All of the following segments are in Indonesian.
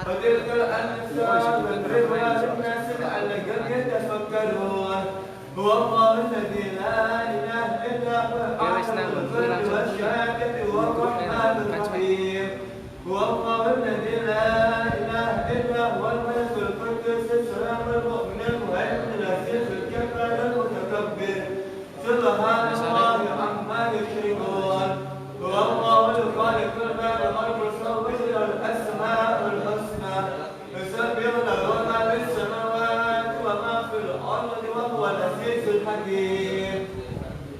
وتلك الأمثال نضربها للناس لعلهم يتفكرون هو الله الذي لا إله إلا هو عالم الغيب والشهادة هو الرحمن الرحيم هو الله الذي لا إله إلا هو الملك القدوس السلام المؤمن المهيمن العزيز الجبار المتكبر سبحان الله عما يشركون هو الله الخالق البارئ المصور له الأسماء الحسنى يسبح له ما في السماوات وما في الأرض وهو العزيز الحكيم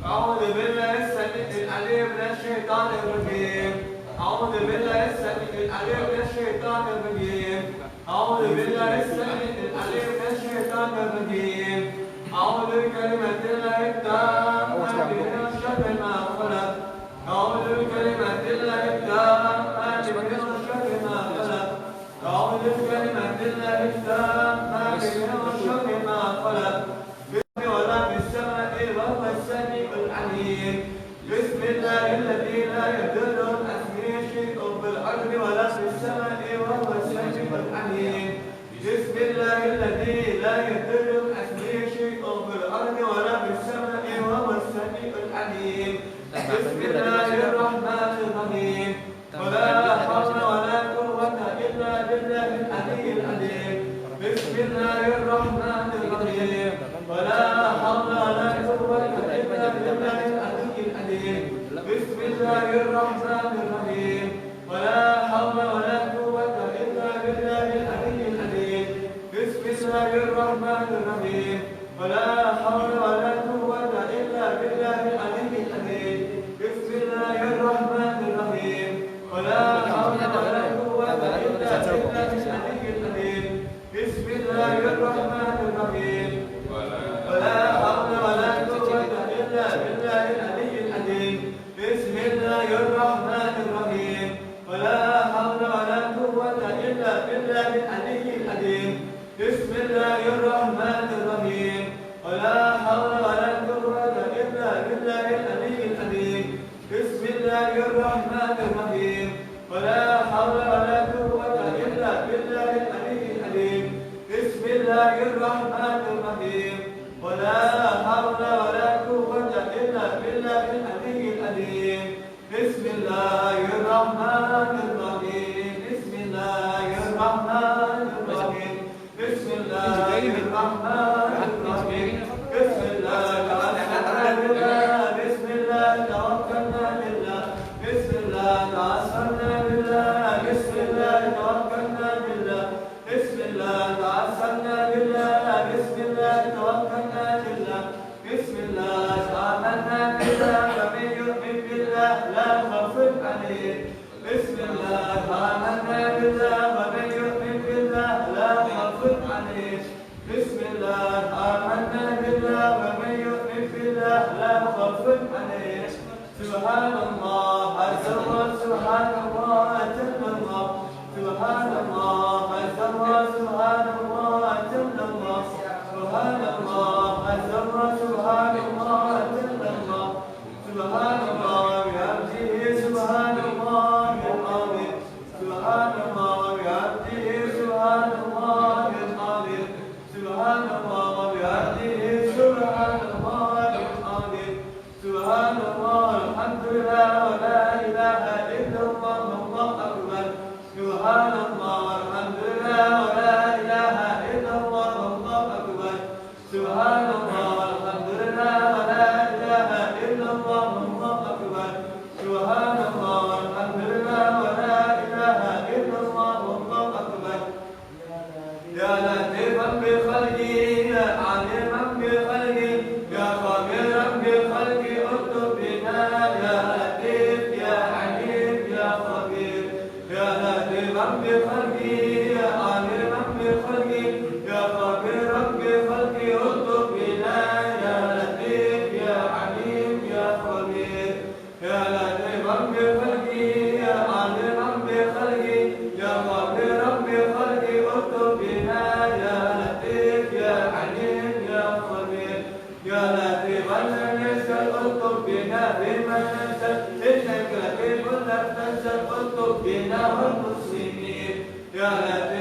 أعوذ بالله السميع العليم من الشيطان الرجيم أعوذ بالله السميع العليم من الشيطان الرجيم أعوذ بالله السميع العليم من الشيطان الرجيم أعوذ بكلمة الله التامة من شر ما خلق أعوذ بكلمة الله التامة من شر ما خلق أعوذ بكلمة الله التامة من شر ما خلق ولا في السماء وهو السميع العليم بسم الله الذي لا يضر مع اسمه شيء في الأرض ولا في السماء وهو السميع العليم بسم الله الذي لا يضر مع اسمه شيء في الأرض ولا في السماء وهو السميع العليم بسم الله الرحمن الرحيم ولا حول ولا قوة إلا بالله العلي العظيم بسم الله الرحمن الرحيم ولا حول ولا قوة إلا بالله العلي العظيم بسم الله الرحمن الرحيم ولا حول ولا قوة إلا بالله العلي العظيم بسم الله الرحمن الرحيم ولا حول ولا قوة إلا بالله العلي العظيم بسم الله الرحمن الرحيم ولا حول ولا قوة إلا بالله العلي العظيم بسم الله الرحمن الرحيم ولا حول ولا قوة إلا بالله العلي العظيم بسم الله الرحمن الرحيم ولا حول ولا قوة إلا بالله العلي العظيم بسم الله الرحمن الرحيم ولا حول ولا قوة إلا بالله العلي العظيم بسم الله الرحمن الرحيم ولا حول ولا قوة إلا بالله العلي العظيم بسم الله الرحمن الرحيم ولا حول ولا قوة إلا بالله العلي العظيم بسم الله الرحمن الرحيم بسم الله الرحمن الرحيم بسم الله الرحمن الرحيم بسم الله توكلنا بالله بسم الله توكلنا بالله بسم الله تعصرنا بالله بسم الله توكلنا بالله بسم الله تعصرنا بالله بسم الله توكلنا بالله بسم الله آمنا بالله ومن يؤمن بالله لا خوف عليه بسم الله آمنا بالله ومن يؤمن بالله لا خوف عليه بسم الله آمنا بالله ومن يؤمن بالله لا خوف عليه سبحان الله عز وجل سبحان الله جل الله سبحان الله عز وجل سبحان الله جل الله سبحان الله عز وجل سبحان الله جل الله سبحان الله بحمده سبحان الله العظيم سبحان الله بحمده سبحان الله العظيم سبحان الله بحمده سبحان الله العظيم سبحان الله الحمد لله ولا إله إلا الله والله أكبر سبحان الله الحمد لله ولا إله إلا الله والله أكبر سبحان الله الحمد لله ولا إله إلا الله والله أكبر سبحان الله الحمد لله ولا إله إلا الله والله أكبر يا لطيفا بخلقه يا عليما بخلقه يا خبيرا بخلقه اكتب بنا يا لطيف يا عليم يا خبير يا لطيفا بخلقه يا عليما بخلقه يا خبيرا بخلقه اكتب بنا يا لطيف يا عليم يا خبير يا لطيفا بخلقه يا عليما بخلقه يا خبيرا بخلقه اكتب بنا يا لطيف يا عليم يا خبير يا لطيفا لم يزل اكتب بنا بمن نزل انك لطيف لم تنزل اكتب بنا والمسلمين يا لطيف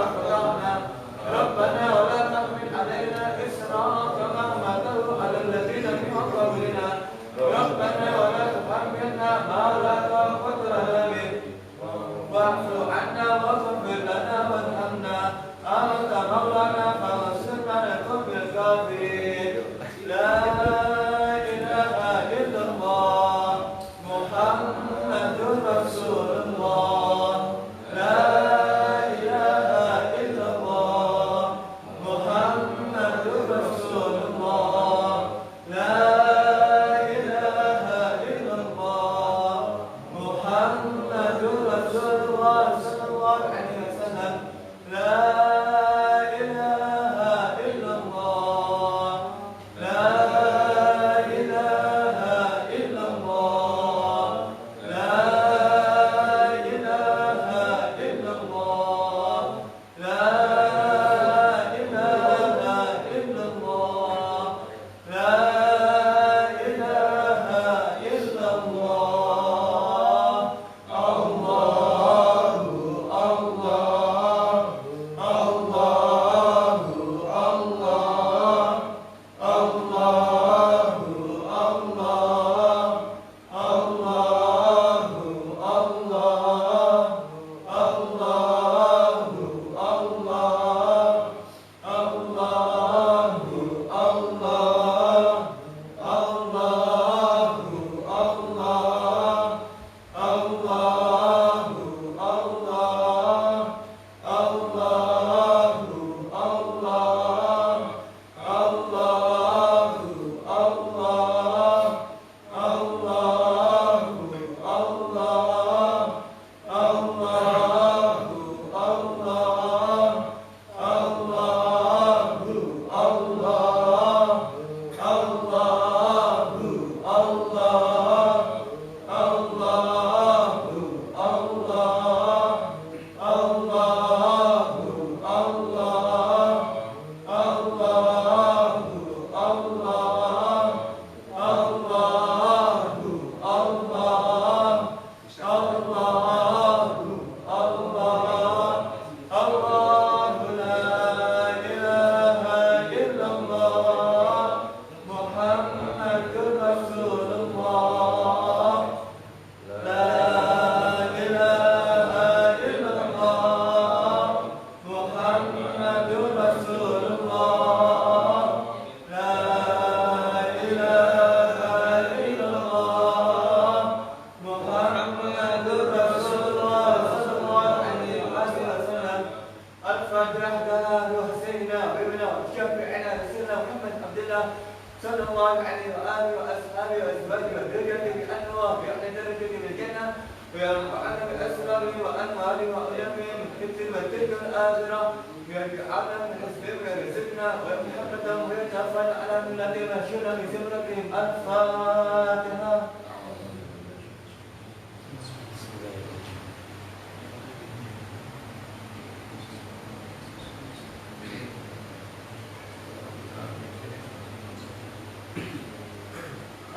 الله عليه وسلم لا إله إلا الله لا إله إلا الله لا إله إلا الله لا إله إلا الله لا إله إلا الله الله الله الله الله الله صلى الله عليه وآله وأصحابه وأزواجه وذريته بأنواع بأهل درجة من الجنة ويرفعنا بأسراره وأنواره وأيامه من حفظ والتلك الآخرة ويجعلنا من حسبهم ويرزقنا ويمحبتهم ويتوفانا على من الذين بشرنا بزمرتهم الفاتحة.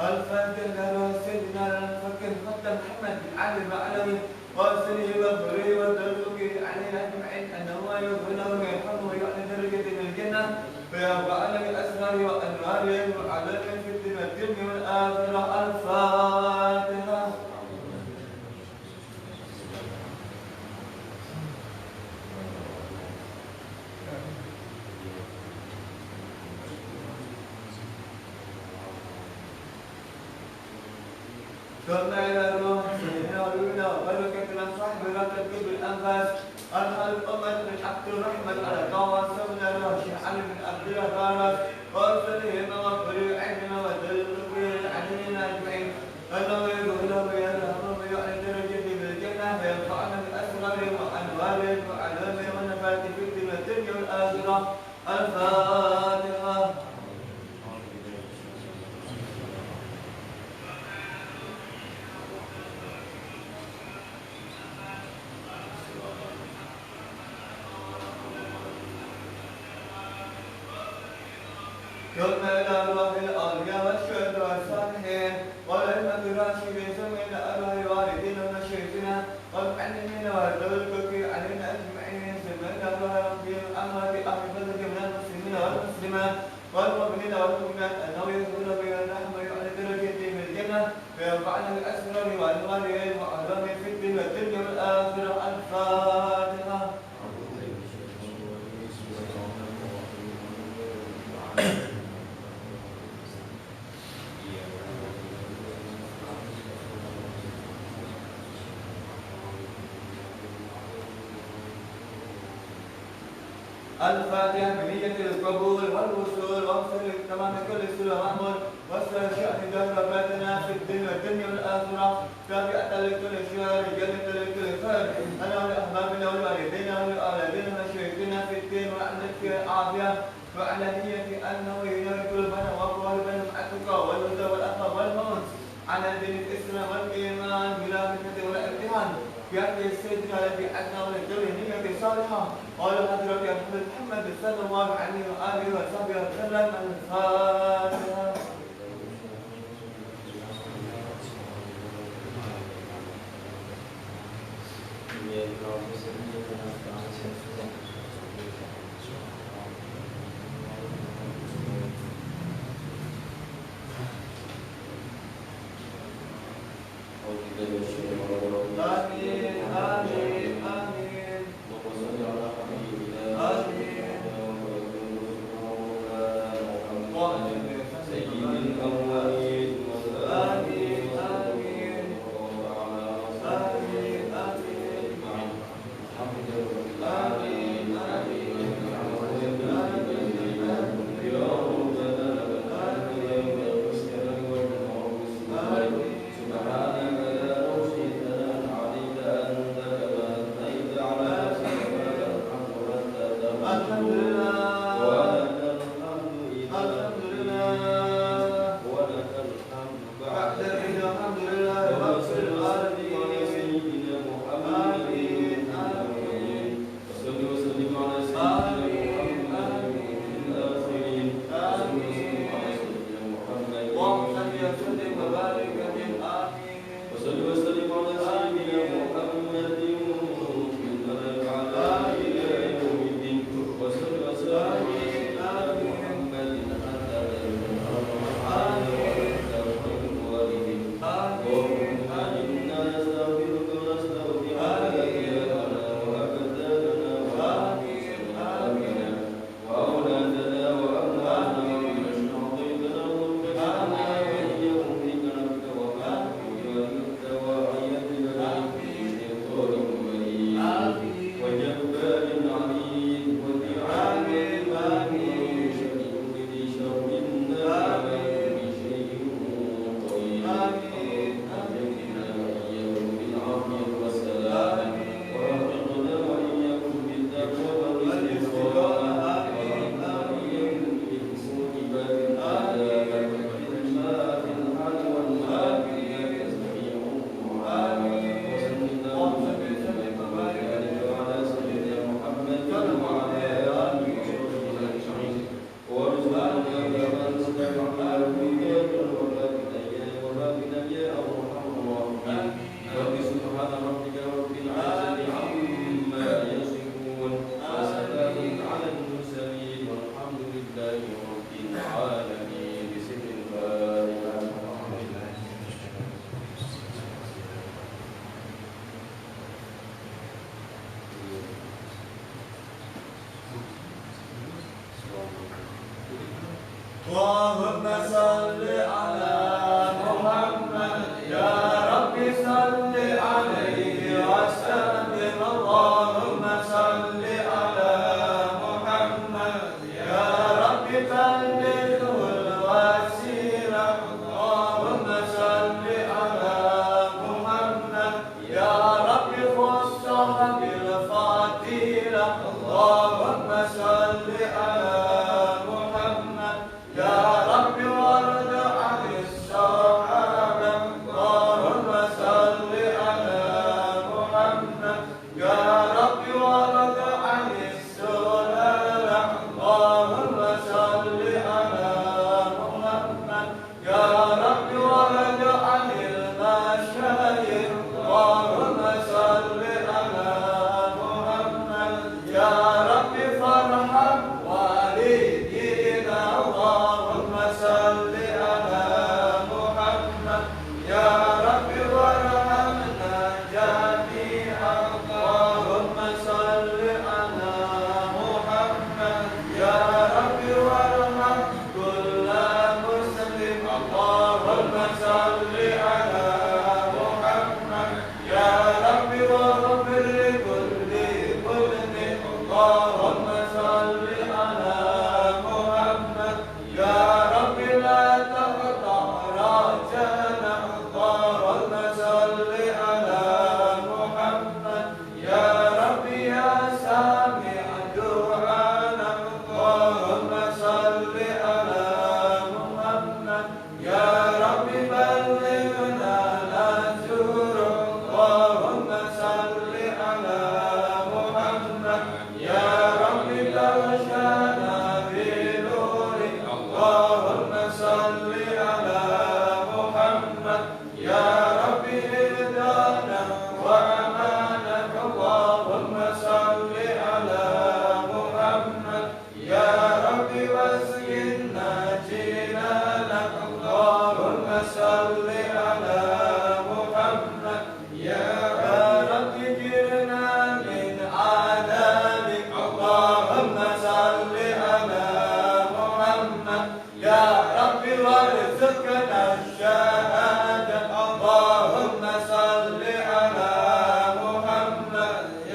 الفاتحة وسيدنا الفكر حتى محمد بن علي المعلوي وسنه وظهره وتركه علينا أجمعين أنه يغفر ويرحمه ويعلى درجة من الجنة ويرفعنا بأسراره وأنواره وعلمه في الدنيا والآخرة. الفاتحة. ثم إلى الروح سيدنا ولينا وبركتنا صاحب لا تكتب الأنفاس أنهى الأمة من حق الرحمة على تواصلنا له شيخ من عبد الله فارس وأرسله مغفر عيننا وتلقي علينا أجمعين أنه يغفر ويرحم ويعلى درجة بالجنة وينفعنا بأسراره وأنواره وعلامه ونفاته في الدنيا والآخرة. الفاتحة. ثم إلى أرواح الأولياء والشهداء والصالحين والأئمة الراشدين ثم إلى أرواح والدينا ومشايخنا والمعلمين والتوكل علينا أجمعين ثم إلى أرواح الأنبياء والأموات أهل الفضل من المسلمين والمسلمات والمؤمنين والمؤمنات أنه يغفر ويرحم ويعلى درجة من الجنة وينفعنا بالأسرار وأنواره وأهلامه في الدنيا والآخرة. الفاتحة. الفاتحة بنية القبول والوصول واغفر تمام كل سوء ومأمول واصلح شأن دابتنا في الدنيا والآخرة تابعة لكل شهر جنة لكل خير أنا ولأحبابنا وعلى نية أنه ينال قلوبنا وقوالبنا مع التقى والهدى والأخلاق والموت على دين الإسلام والإيمان بلا فتنة ولا امتحان بأن سيدنا الذي أتنا ونجري نية صالحة قال حضرة محمد صلى الله عليه وآله وصحبه وسلم الفاتحة. آمين آمين آمين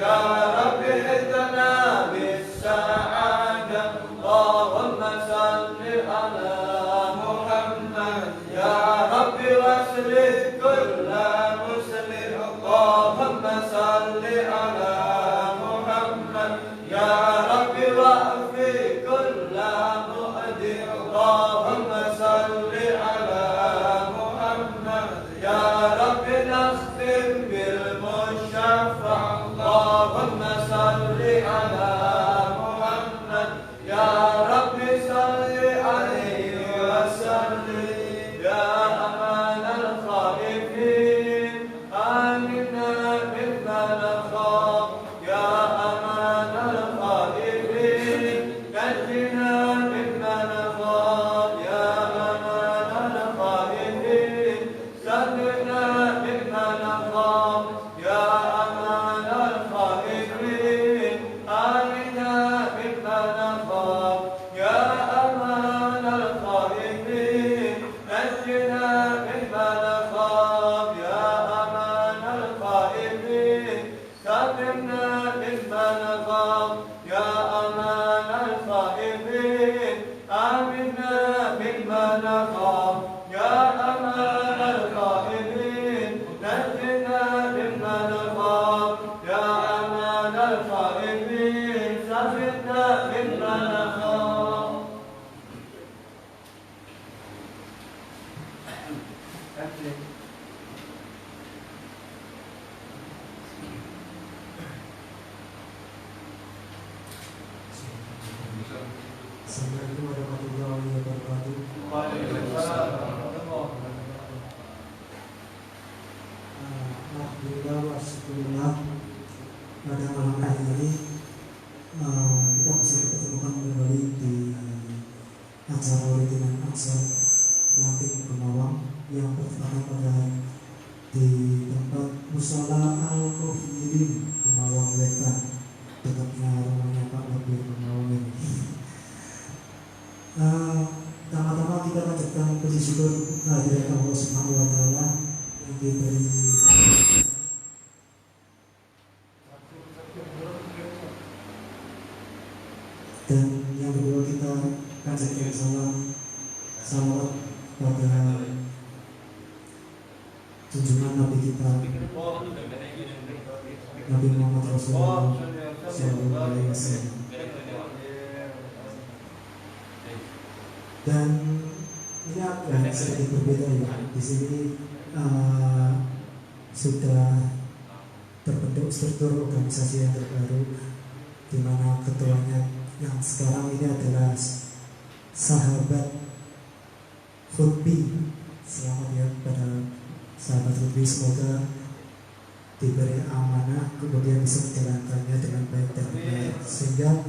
يا رب ائتنا بالسعادة اللهم صل على محمد يا رب واصلح كل مسلم اللهم صل على محمد يا رب واعف كل مؤذي اللهم صل على محمد يا رب نختم بالمشفع اللهم صل على محمد يا رب صل عليه وسلم يا أمان الخائفين آمنا مما نخاف يا أمان الخائفين نجنا مما نخاف يا أمان الخائفين سلمنا مما نخاف يا أمان الخائفين آمنا مما نخاف يا أمان الخائفين نجنا مما نخاف يا أمان الخائفين سلمنا مما نخاف يا أمان الخائفين آمنا مما نخاف يا أمان الخائفين نجنا مما نخاف يا أمان الخائفين سلمنا مما نخاف. Assalamualaikum warahmatullahi wabarakatuh. Alhamdulillah wa syukurillah pada malam hari ini kita bisa dipertemukan kembali di acara rutinan Ansor Lamping Kemawang yang bertepatan pada di tempat Musala Al-Muhyiddin Kemawang Wetan, dekatnya rumahnya Pak Labir Kemawang ini. Pertama-tama kita panjatkan puji syukur kehadirat Allah Subhanahu wa taala yang diberi dan yang kedua kita panjatkan salawat pada junjungan Nabi kita Nabi Muhammad Rasulullah Sallallahu Alaihi Wasallam. Dan ini agak sedikit berbeda ya. Di sini sudah terbentuk struktur organisasi yang terbaru, di mana ketuanya yang sekarang ini adalah sahabat Khutbi. Selamat ya pada sahabat Khutbi, semoga diberi amanah kemudian bisa menjalankannya dengan baik dan benar, sehingga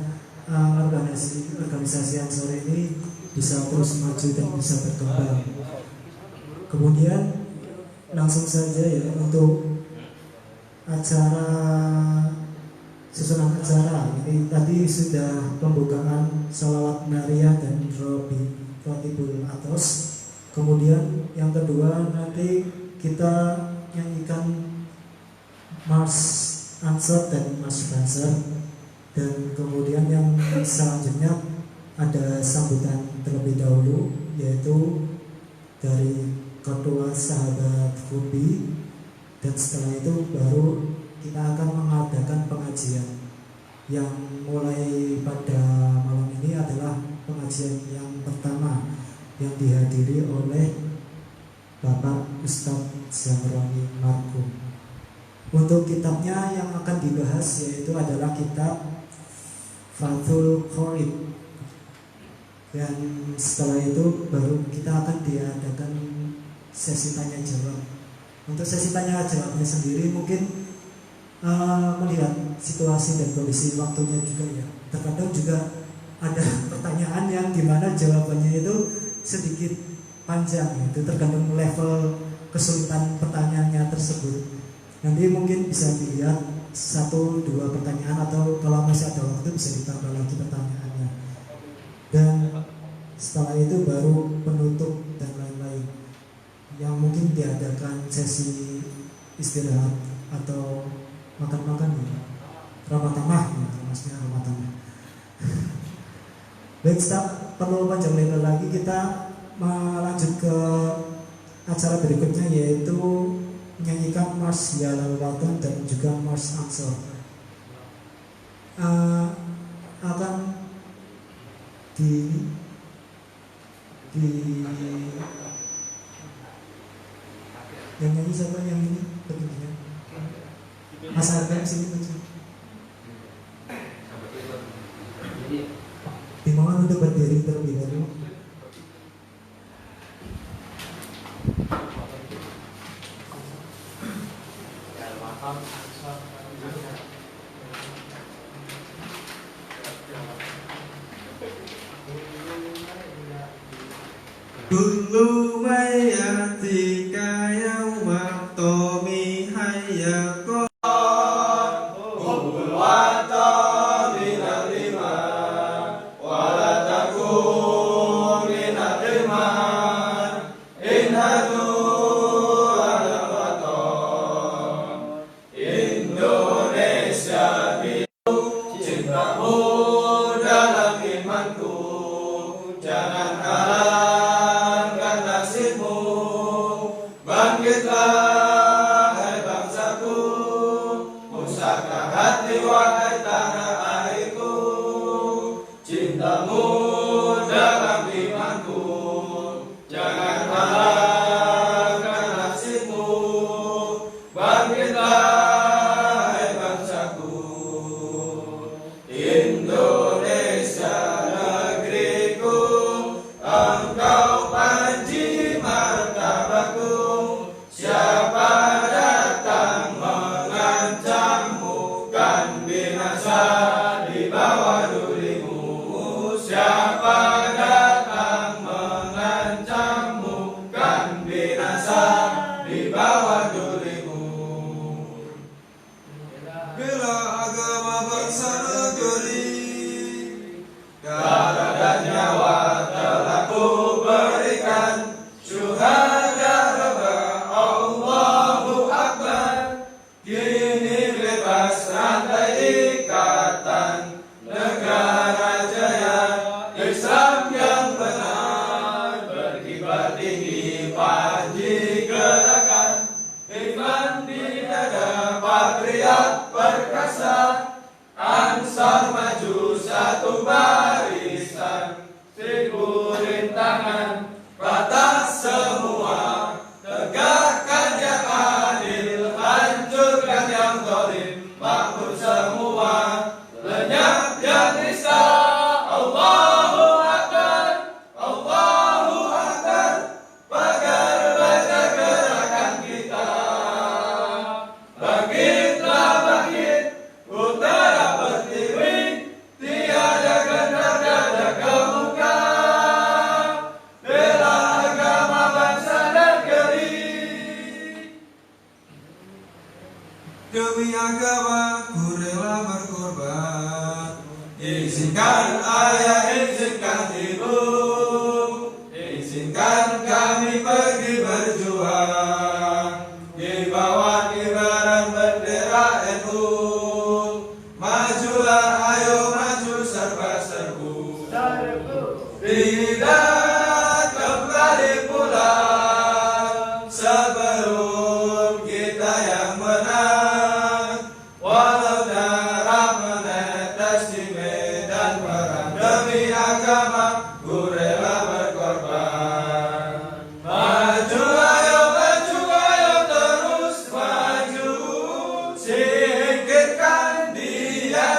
organisasi yang sore ini bisa terus maju dan bisa berkembang. Kemudian langsung saja ya untuk acara susunan acara ini tadi sudah pembukaan salawat Nariyah dan Rotibul Atos. Kemudian yang kedua nanti kita nyanyikan Mars Ansor dan Mas Banser, dan kemudian yang selanjutnya ada sambutan terlebih dahulu yaitu dari ketua sahabat Kubi, dan setelah itu baru kita akan mengadakan pengajian yang mulai pada malam ini adalah pengajian yang pertama yang dihadiri oleh Bapak Ustadz Zamroni Markum. Untuk kitabnya yang akan dibahas yaitu adalah kitab Fathul Qorib. Dan setelah itu baru kita akan diadakan sesi tanya jawab. Untuk sesi tanya jawabnya sendiri mungkin melihat situasi dan kondisi waktunya juga ya. Terkadang juga ada pertanyaan yang dimana jawabannya itu sedikit panjang, itu tergantung level kesulitan pertanyaannya tersebut. Nanti mungkin bisa dilihat 1-2 pertanyaan, atau kalau masih ada waktu bisa ditambah lagi pertanyaannya. Dan setelah itu baru penutup dan lain-lain, yang mungkin diadakan sesi istirahat atau makan-makan ya. Ramah Tamah, ya, Masnya Ramah Tamah. Baik, tak perlu panjang lebar lagi, kita melanjut ke acara berikutnya, yaitu menyanyikan Mars Yalal Watan dan juga Mars Ansor. Akan di yang nyanyi siapa yang ini begini, Mas Arden sini aja. Dimohon untuk berdiri terlebih dahulu. Kullu mayatika yawma tomi hayyako Hubbul watan minal iman wala takun minal iman inhadu ala watan Indonesia cintamu dalam imanku jangan halangkan nasibmu bangkitlah hai bangsaku pusaka hati wahai tanah airku cintamu dalam imanku jangan halangkan nasibmu bangkitlah hai bangsaku Indonesia negeriku engkau panji martabatku siapa datang mengancammu kan binasa di bawah durimu siapa datang mengancammu kan binasa di bawah durimu bela agama bangsa negeri darah dan nyawa telah ku berikan syuhada rebah Allahu Akbar kini bebas rantai ikatan negara jaya Islam yang benar berkibar tinggi panji gerakan iman di dada patriot perkasa Ansar maju satu barisan Seribu rintangan batas semua tegakkan yang adil hancurkan yang zalim makmur semua lenyap yang nista Allahu Akbar Allahu Akbar pagar baca gerakan kita bangkitlah bangkit utara pertiwi tiada gentar dada kemuka bela agama bangsa negeri demi agama ku rela berkorban izinkan ayah izinkan ibu izinkan kami pergi berjuang di bawah kibaran bendera NU majulah ayo maju serba serbu tidak kembali pulang sebelum kita yang menang walau darah menetes di medan perang demi agama ku rela berkorban maju ayo terus maju singkirkan dia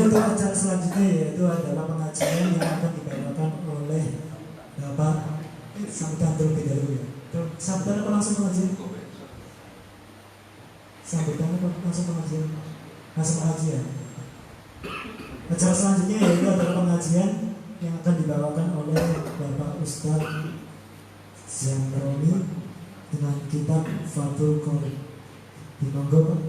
untuk acara selanjutnya yaitu adalah pengajian yang akan dibawakan oleh Bapak sambutan terlebih dahulu ya. Sambutan apa langsung pengajian? Sambutan apa langsung pengajian? Langsung pengajian. Acara selanjutnya yaitu adalah pengajian yang akan dibawakan oleh Bapak Ustadz Zamroni dengan kitab Fathul Qorib. Dimonggo Pak.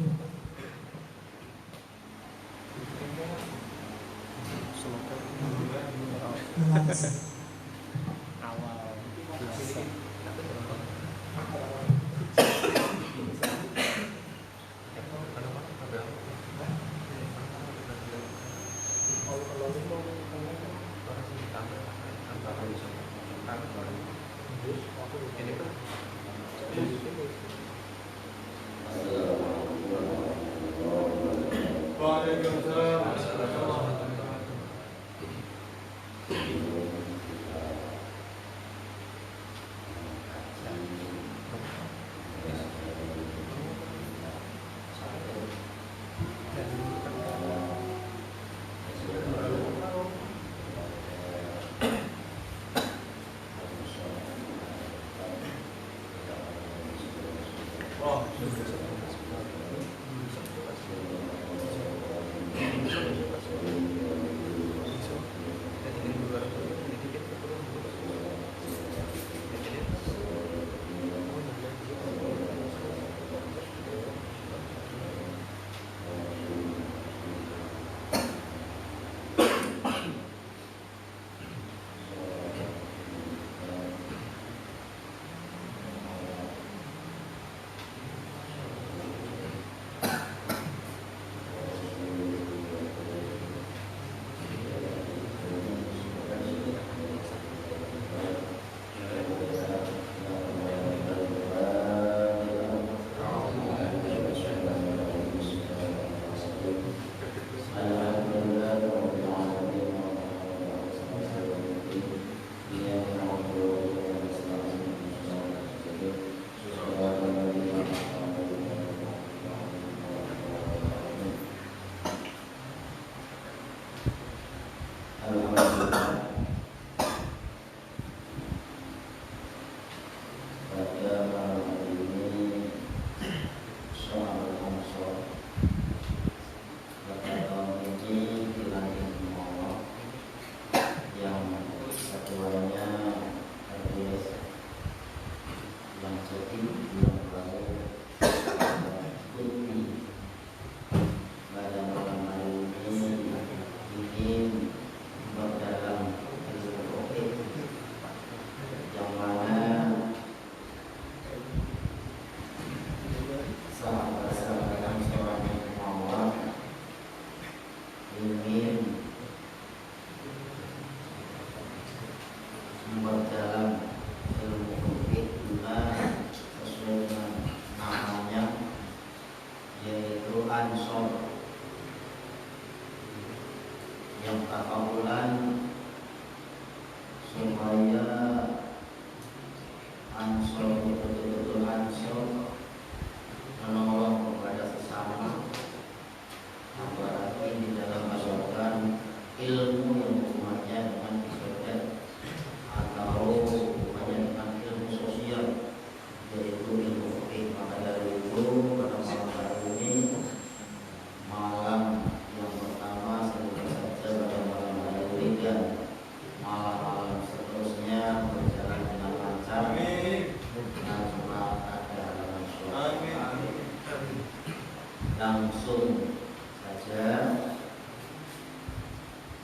Langsung saja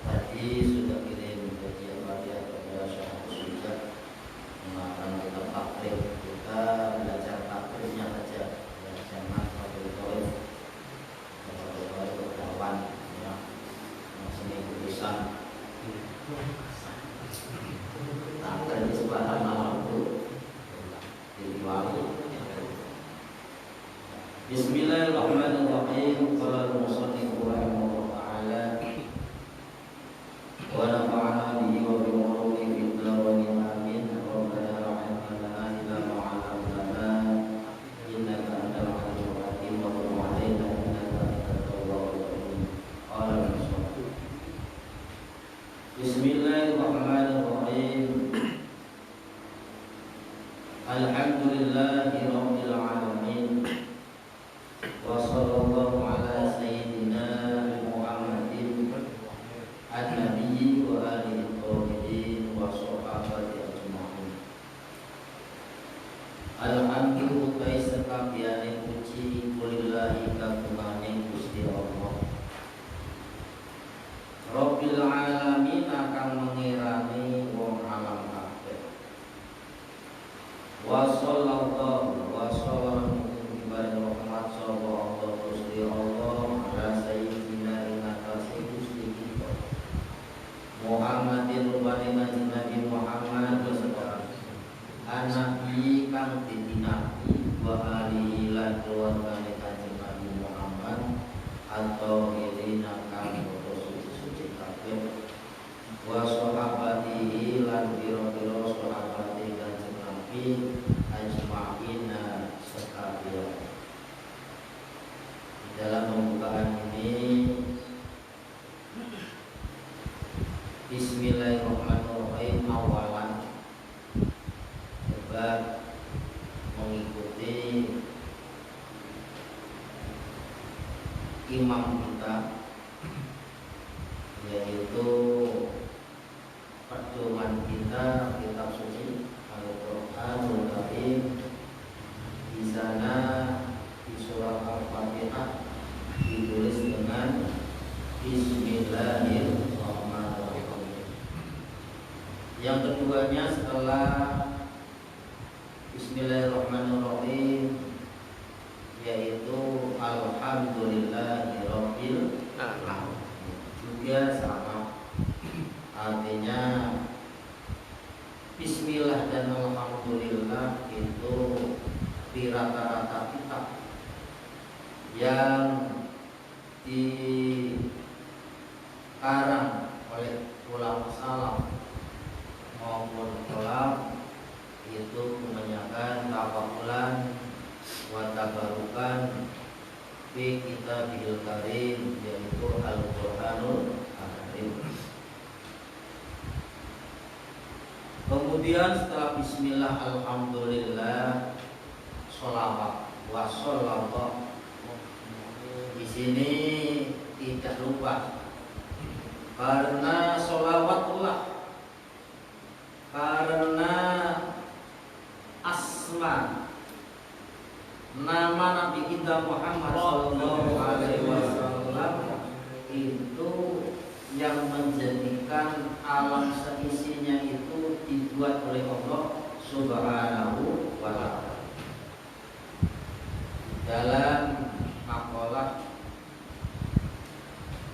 tadi sudah kirim kajian bagian kepada Syekh Sujud mengatakan kita takrib, kita belajar takribnya saja ya, jangan takrib berkawan ya, seni tulisan takrib di sebelah malam itu diwali. Bismillahirrahmanirrahim. Qala al-musannif rahimahullah ta'ala wa nafa'ana bihi wa bi ulumi fid darain amin. Rabbana la ilma lana illa ma 'allamtana innaka antal alimul hakim wa tub 'alaina innaka antat tawwabur rahim. Qala al-musannif Bismillahirrahmanirrahim. Alhamdulillahirabbil alamin. Wa sallallahu ala sayyidina Muhammadin an-nabiyyi wa alihi thahbirin wa sahabati ajma'in. Alhamdulillah utai sekabiane puji kulillahi kagungane Gusti Allah. Rabbil alamin akan mengirani wong alam kabeh. Wa sallallahu wa sallam ibadi rahmat sallallahu Gusti Allah ala sayyidina inatasi Gusti kita Muhammadin rubani Nabi Muhammad beserta anabi kang dinabi wa alihi lan keluargane Kanjeng Nabi Muhammad atau irina kang wa sahabatihi lan biro-biro sahabati Kanjeng Nabi ajma'ina sekalian. Dalam pembukaan ini Bismillahirrahmanirrahim awalan coba mengikuti imam kita yaitu pedoman kita kitab suci Al-Qur'anul Karim. Di sana di surah Al-Fatihah ditulis dengan Bismillahirrahmanirrahim. Yang keduanya setelah Bismillahirrahmanirrahim yaitu Alhamdulillahirabbil alamin. Juga sama, artinya Bismillah dan Alhamdulillah itu di rata-rata kitab yang dikarang oleh ulama salaf maupun khalaf itu kebanyakan tawakulan wa tabarukan fi kitabil karim yaitu Al-Qur'anul Karim. Kemudian setelah bismillah alhamdulillah sholawat wa sholawat. Di sini tidak lupa karena sholawatullah, karena asma nama Nabi kita Muhammad sallallahu alaihi wasallam itu yang menjadikan alam seisinya itu dibuat oleh Allah Subhanahu wa ta'ala. Dalam maqalah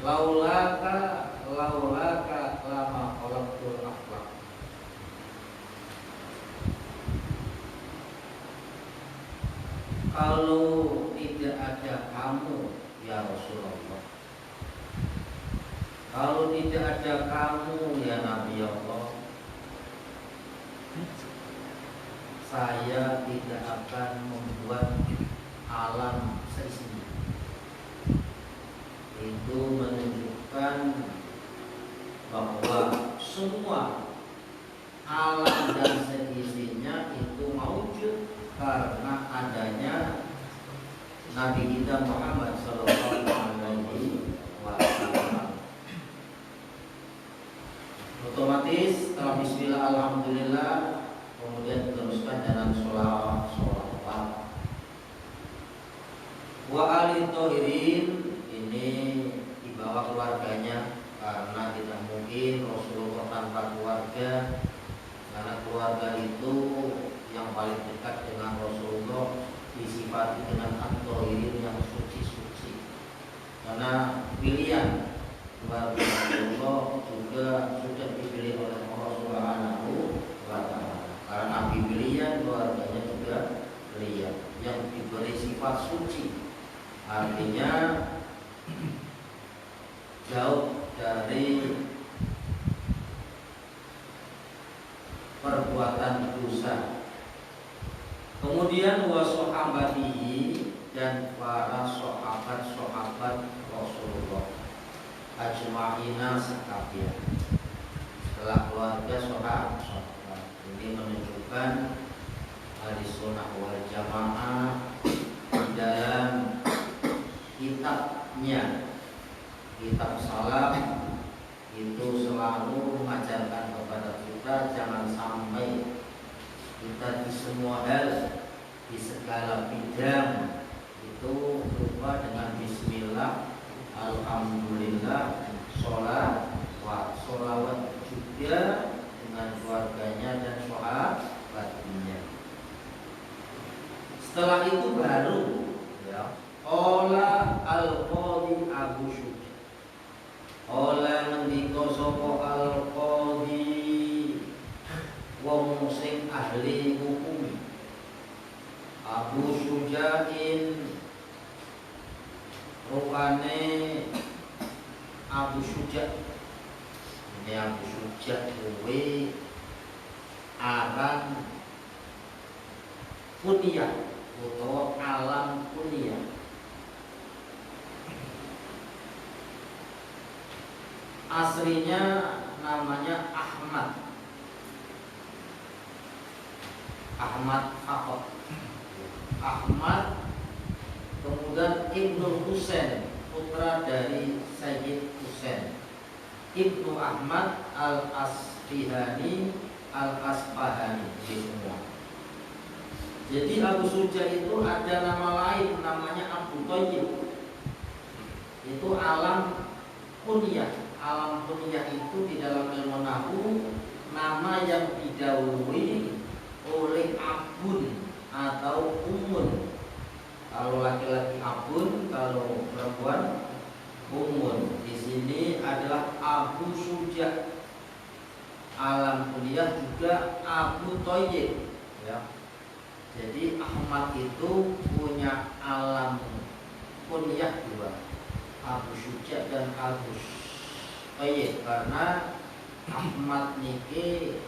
laulaka lama khalaqtul aflaq. Kalau tidak ada kamu ya Rasulullah, kalau tidak ada kamu ya Nabi Allah, saya tidak akan membuat alam seisinya. Itu menunjukkan bahwa semua alam dan seisinya itu maujud karena adanya Nabi kita Muhammad sallallahu alaihi wasallam. Otomatis setelah bismillah alhamdulillah kemudian diteruskan dengan sholawat. Wa ali tohirin, ini dibawa keluarganya karena tidak mungkin Rasulullah tanpa keluarga, karena keluarga itu yang paling dekat dengan Rasulullah disifati dengan at-tohirin yang suci-suci. Karena pilihan keluarga Rasulullah juga sudah dipilih oleh Allah Subhanahu wa ta'ala. Karena Nabi pilihan, keluarganya juga pilihan yang diberi sifat suci. Artinya jauh dari perbuatan dosa. Kemudian wa sahabatihi, dan para sahabat-sahabat Rasulullah ajma'ina sekalian. adalah keluarga sholat. Ini menunjukkan ahli sunnah wal jamaah di dalam kitabnya, kitab salam itu selalu mengajarkan kepada kita jangan sampai kita di semua hal, di segala bidang itu lupa dengan bismillah, alhamdulillah, sholawat juga dengan keluarganya dan sahabatnya. Setelah itu baru ya, ola al-qadhi Abu Syuja, ola mendika sapa al-qadhi wong sing ahli hukum Abu Syujain, rupane Abu Syuja ini Abu Syuja kuwi aran kunyah utawa alam kunyah. Aslinya namanya Ahmad Fakot Ahmad, kemudian Ibnu Husain, putra dari Sayyid Husain, Ibnu Ahmad Al-Asfihani Al-Asfahani semua. Jadi Abu Syuja itu ada nama lain, namanya Abu Thayyib. Itu alam kunyah. Alam kunyah itu di dalam ilmu nahwu nama yang didahului oleh abun atau umun. Kalau laki-laki abun, kalau perempuan umun. Di sini adalah Abu Syuja. Alam kunyah juga Abu Thayyib ya. Jadi Ahmad itu punya alam kunyah dua, Abu Syuja dan Abu Thayyib, karena Ahmad niki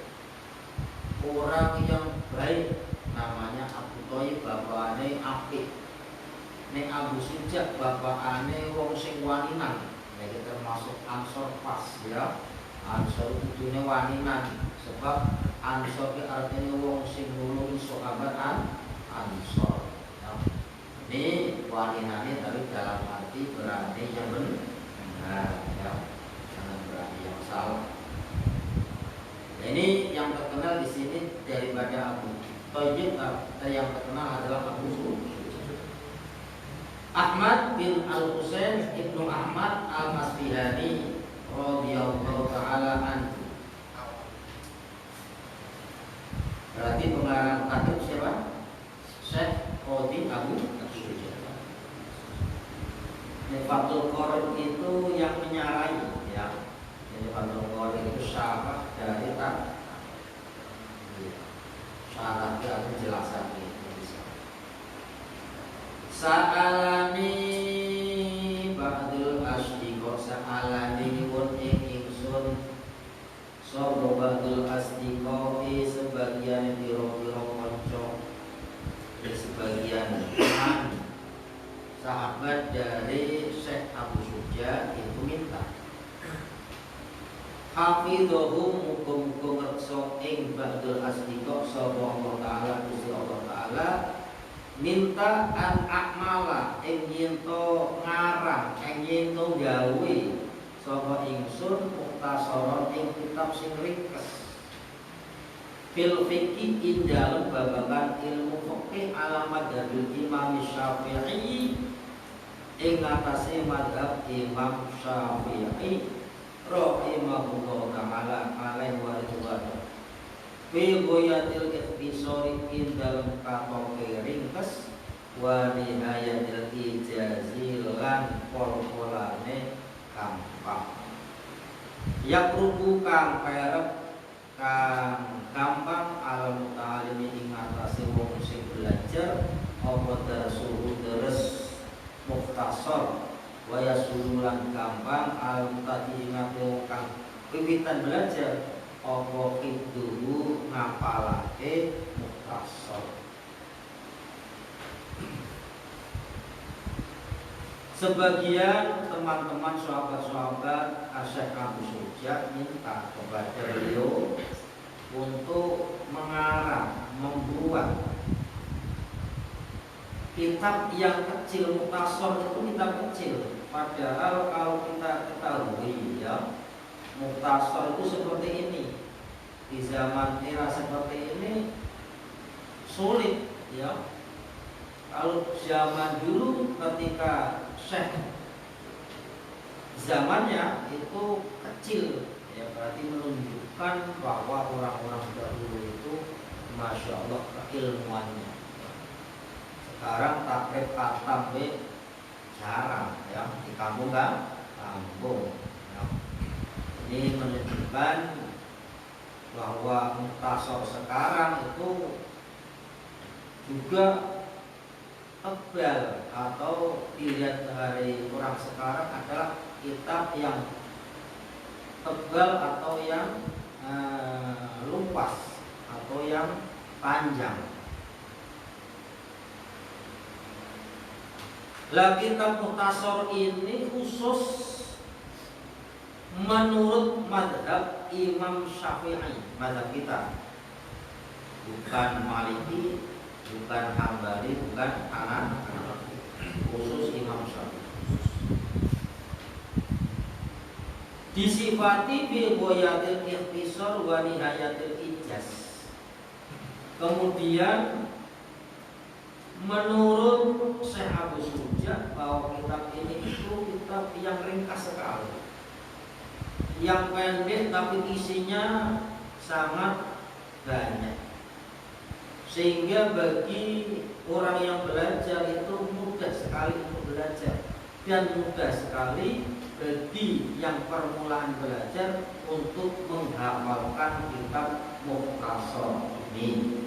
orang yang baik, namanya Abu Thayyib, bapakane apik. Nek Abu Syuja bapakane wong sing waninan. Nek termasuk Ansor pas ya. Ansor kudune waninan, sebab Ansor ki artinya wong sing nulungi sahabat Ansor. Ya. Ini waninane tapi dalam arti berani yang benar ya. Jangan berani yang salah. Ini yang terkenal di sini daripada Abu Thayyib, yang terkenal adalah Abu Syuja. Ahmad bin Al-Husain Ibnu Ahmad Al-Asfihani radhiyallahu taala anhu. Berarti pengarang kitab siapa? Syekh Qadhi Abu Syuja. Fathul Qorib itu yang menyarai ya. Jadi Fathul Qorib itu syarah dari syarah yang menjelaskan itu. Sa'alani ba'dul asdiqo, sa'alani pun ingsun sapa ba'dul asdiqo sebagian biro-biro kanca, sebagian teman sahabat dari Syekh Abu Syuja itu minta hafidhahum muga-muga ngreksa ing ba'dul asdiqo sapa Allah taala, Gusti Allah taala minta an akmala ing yen to ngarang, ing yen to gawe sapa ingsun muktasaron ing kitab sing ringkes fil fikih ing dalem babagan ilmu fikih ala madzhabil Imam Syafi'i ing atase madzhab Imam Syafi'i rahimahullah taala alaihi wa ridwan. Fi goyatil ikhtisari in dalam katoke ringkes wa nihayatil ijazi lan pol-polane gampang. Yakrubu kang perep kang gampang al muta'alimi ing atase wong sing belajar apa darsuhu deres mukhtasar wa yasululan gampang al muta'alimi kang wiwitan belajar apa itu ngapalake mukhtasar. Sebagian teman-teman sahabat-sahabat Syekh Abu Suja minta kepada beliau untuk mengarang, membuat kitab yang kecil. Mukhtasar itu kitab kecil, padahal kalau kita ketahui ya, mukhtasar itu seperti ini. Di zaman era seperti ini sulit ya. Kalau zaman dulu ketika Syekh zamannya itu kecil ya, berarti menunjukkan bahwa orang-orang dahulu itu masya Allah keilmuannya. Sekarang takrib khatam jarang ya, di kampung kan kampung ya. Ini menunjukkan bahwa mukhtasar sekarang itu juga tebal, atau dilihat dari orang sekarang adalah kitab yang tebal atau yang luas atau yang panjang. Lah kitab Mukhtasar ini khusus menurut madhab Imam Syafi'i, madhab kita, bukan Maliki, bukan Hambali, bukan Hanafi, khusus Imam Syafi'i. Disifati bil ghayatil ikhtisar wa nihayatil ijaz. Kemudian menurut Syekh Abu Suja bahwa kitab ini itu kitab yang ringkas sekali, yang pendek tapi isinya sangat banyak, sehingga bagi orang yang belajar itu mudah sekali untuk belajar, dan mudah sekali bagi yang permulaan belajar untuk menghafalkan kitab Mukhtasar ini.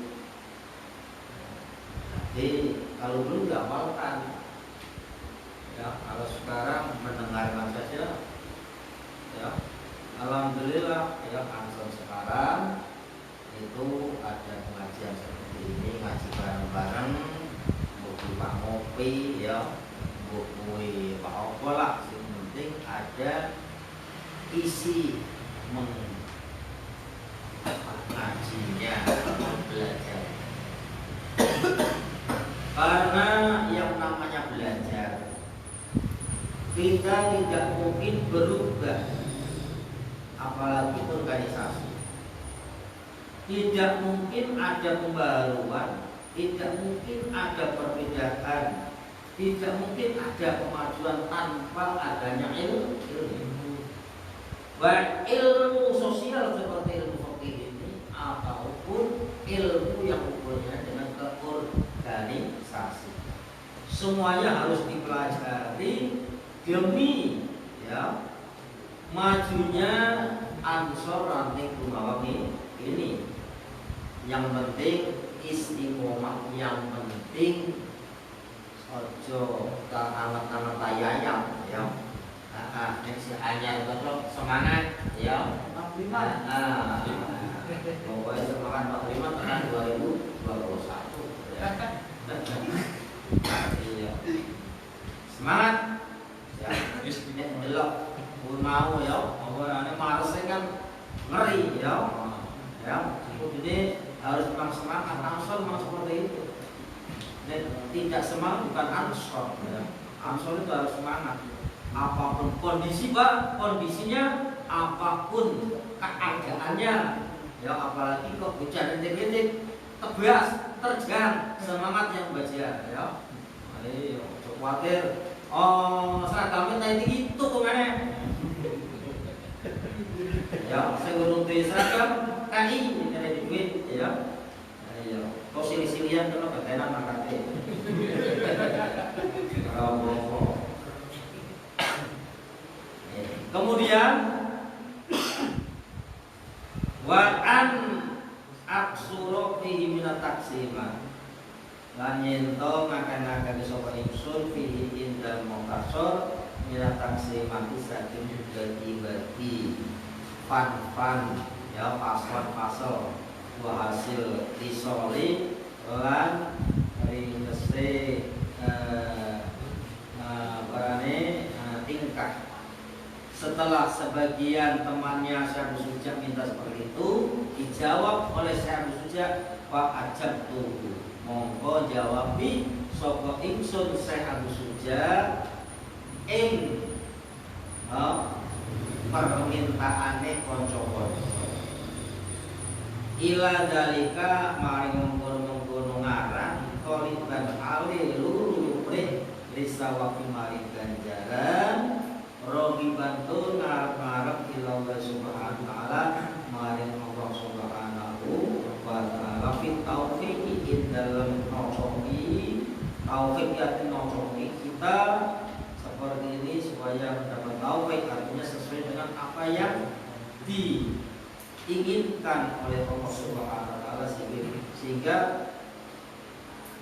Jadi kalau belum dihafalkan ya, kalau sekarang mendengarkan saja ya, alhamdulillah ya, langsung sekarang itu ada pengajian seperti ini, ngaji bareng-bareng, buku pak ngopi ya, buku pak opo lah, yang penting ada isi mengajinya, belajar. Karena yang namanya belajar, kita tidak mungkin berubah, apalagi organisasi. Tidak mungkin ada pembaruan, tidak mungkin ada perbedaan, tidak mungkin ada kemajuan tanpa adanya ilmu. Baik ilmu sosial seperti ilmu fikih ini, ataupun ilmu yang hubungannya dengan keorganisasi, semuanya harus dipelajari demi ya majunya Ansor Ranting Bungawangi ini. Yang penting istiqomah, yang penting ojo anak-anak tayayam ya. Si anyar betul semangat ya. Pokoknya semangat 45 tekan 2021 ya. Iya. Semangat ya. Delok pun mau ya. Pokoknya Marsnya kan ngeri ya. Ya, jadi harus memang semangat. Ansor memang seperti itu. Dan tidak semangat bukan Ansor ya. Ansor itu harus semangat. Apapun kondisi Pak, kondisinya apapun keadaannya ya, apalagi kok hujan rintik-rintik, tegas, terjang, semangat yang baca ya. Ayo, khawatir. Oh, seragamnya tadi itu kemana? Ya, saya urung di seragam KI ada di duit ya. Ayo, kau silih-silihan kalau ketenan makate. Kemudian wa'an aksuro fihi minat taksiman, lan yento makan-makan sapa ingsun fihi indal Mukhtasar minat taksiman saking bagi-bagi fan ya, pasal-pasal wa hasil risoli lan ringkese warane tingkah. Setelah sebagian temannya Syekh Abu Suja minta seperti itu, dijawab oleh Syekh Abu Suja, wa ajabtuhu. Monggo jawabi sapa ingsun Syekh Abu Suja ing permintaane kanca-kanca. Ila dalika maring mengkono-mengkono ngarang koliban ali luru yuprih lisawaki maring ganjaran rogi bantu ngarep-ngarep ila Allah subhanahu wa ta'ala maring Allah subhanahu wa ta'ala fit taufiq in dalam nocoki taufik yakin nocoki kita seperti ini supaya mendapat taufik, artinya sesuai dengan apa yang diinginkan oleh Allah subhanahu wa ta'ala sehingga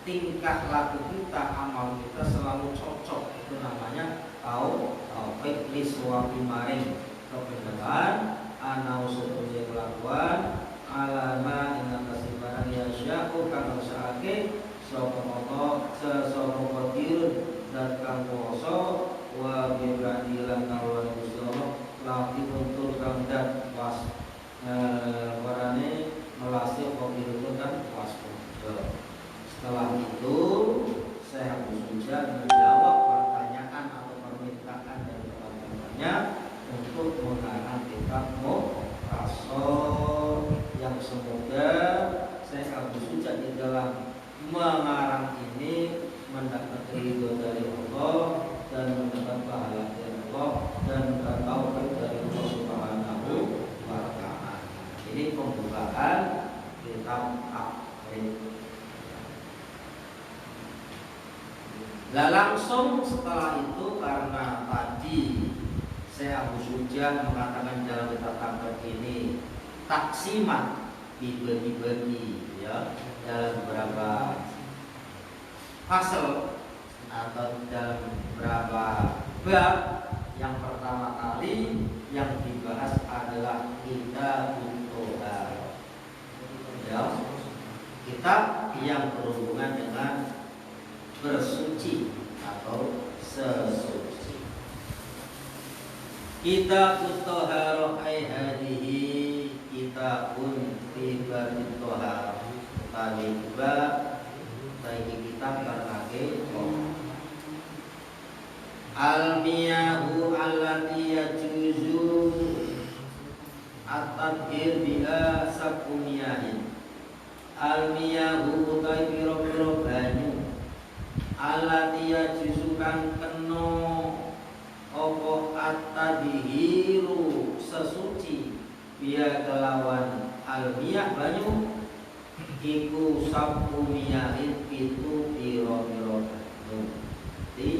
tingkah laku kita, amal kita selalu cocok. Itu namanya taufik liswabi maring kebenaran ana usulnya kelakuan alama ing atase barang ya syaku kang usahake sapa Allah sesapa qadir dan kang kuwasa wa bibradilan kawula Gusti Allah lagi untuk kang dan was warane melasi qadir dan wasfu. Setelah itu saya Abu Suja menjawab pertanyaan atau permintaan dari teman-temannya untuk mengarang kitab Mukhtasar yang semoga saya Abu Suja di dalam mengarang ini mendapat ridho dari Allah dan mendapat pahala dari Allah dan taufik dari Allah Subhanahu wa ta'ala. Ini pembukaan kitab Takrib. Nah langsung setelah itu karena tadi saya Abu Suja mengatakan dalam kitab Takrib ini taksimat dibagi-bagi ya dalam beberapa fasal atau dalam beberapa bab. Yang pertama kali yang dibahas adalah kitabut thaharah. Ya, kitab yang berhubungan dengan bersuci atau sesuci. Kitabut thaharah ai hadhihi kitabun fi babit thaharah. Utawi bab saiki kitab karake al-miyahu allati yajuzu at-tadhhir biha sakumiyahin. Al-miyahu utai piro-piro banyu allati yajuzu kang kena apa at-tadhhiru sesuci biha kelawan al-miyah banyu iku sakumiyahin itu piro-piro banyu. Di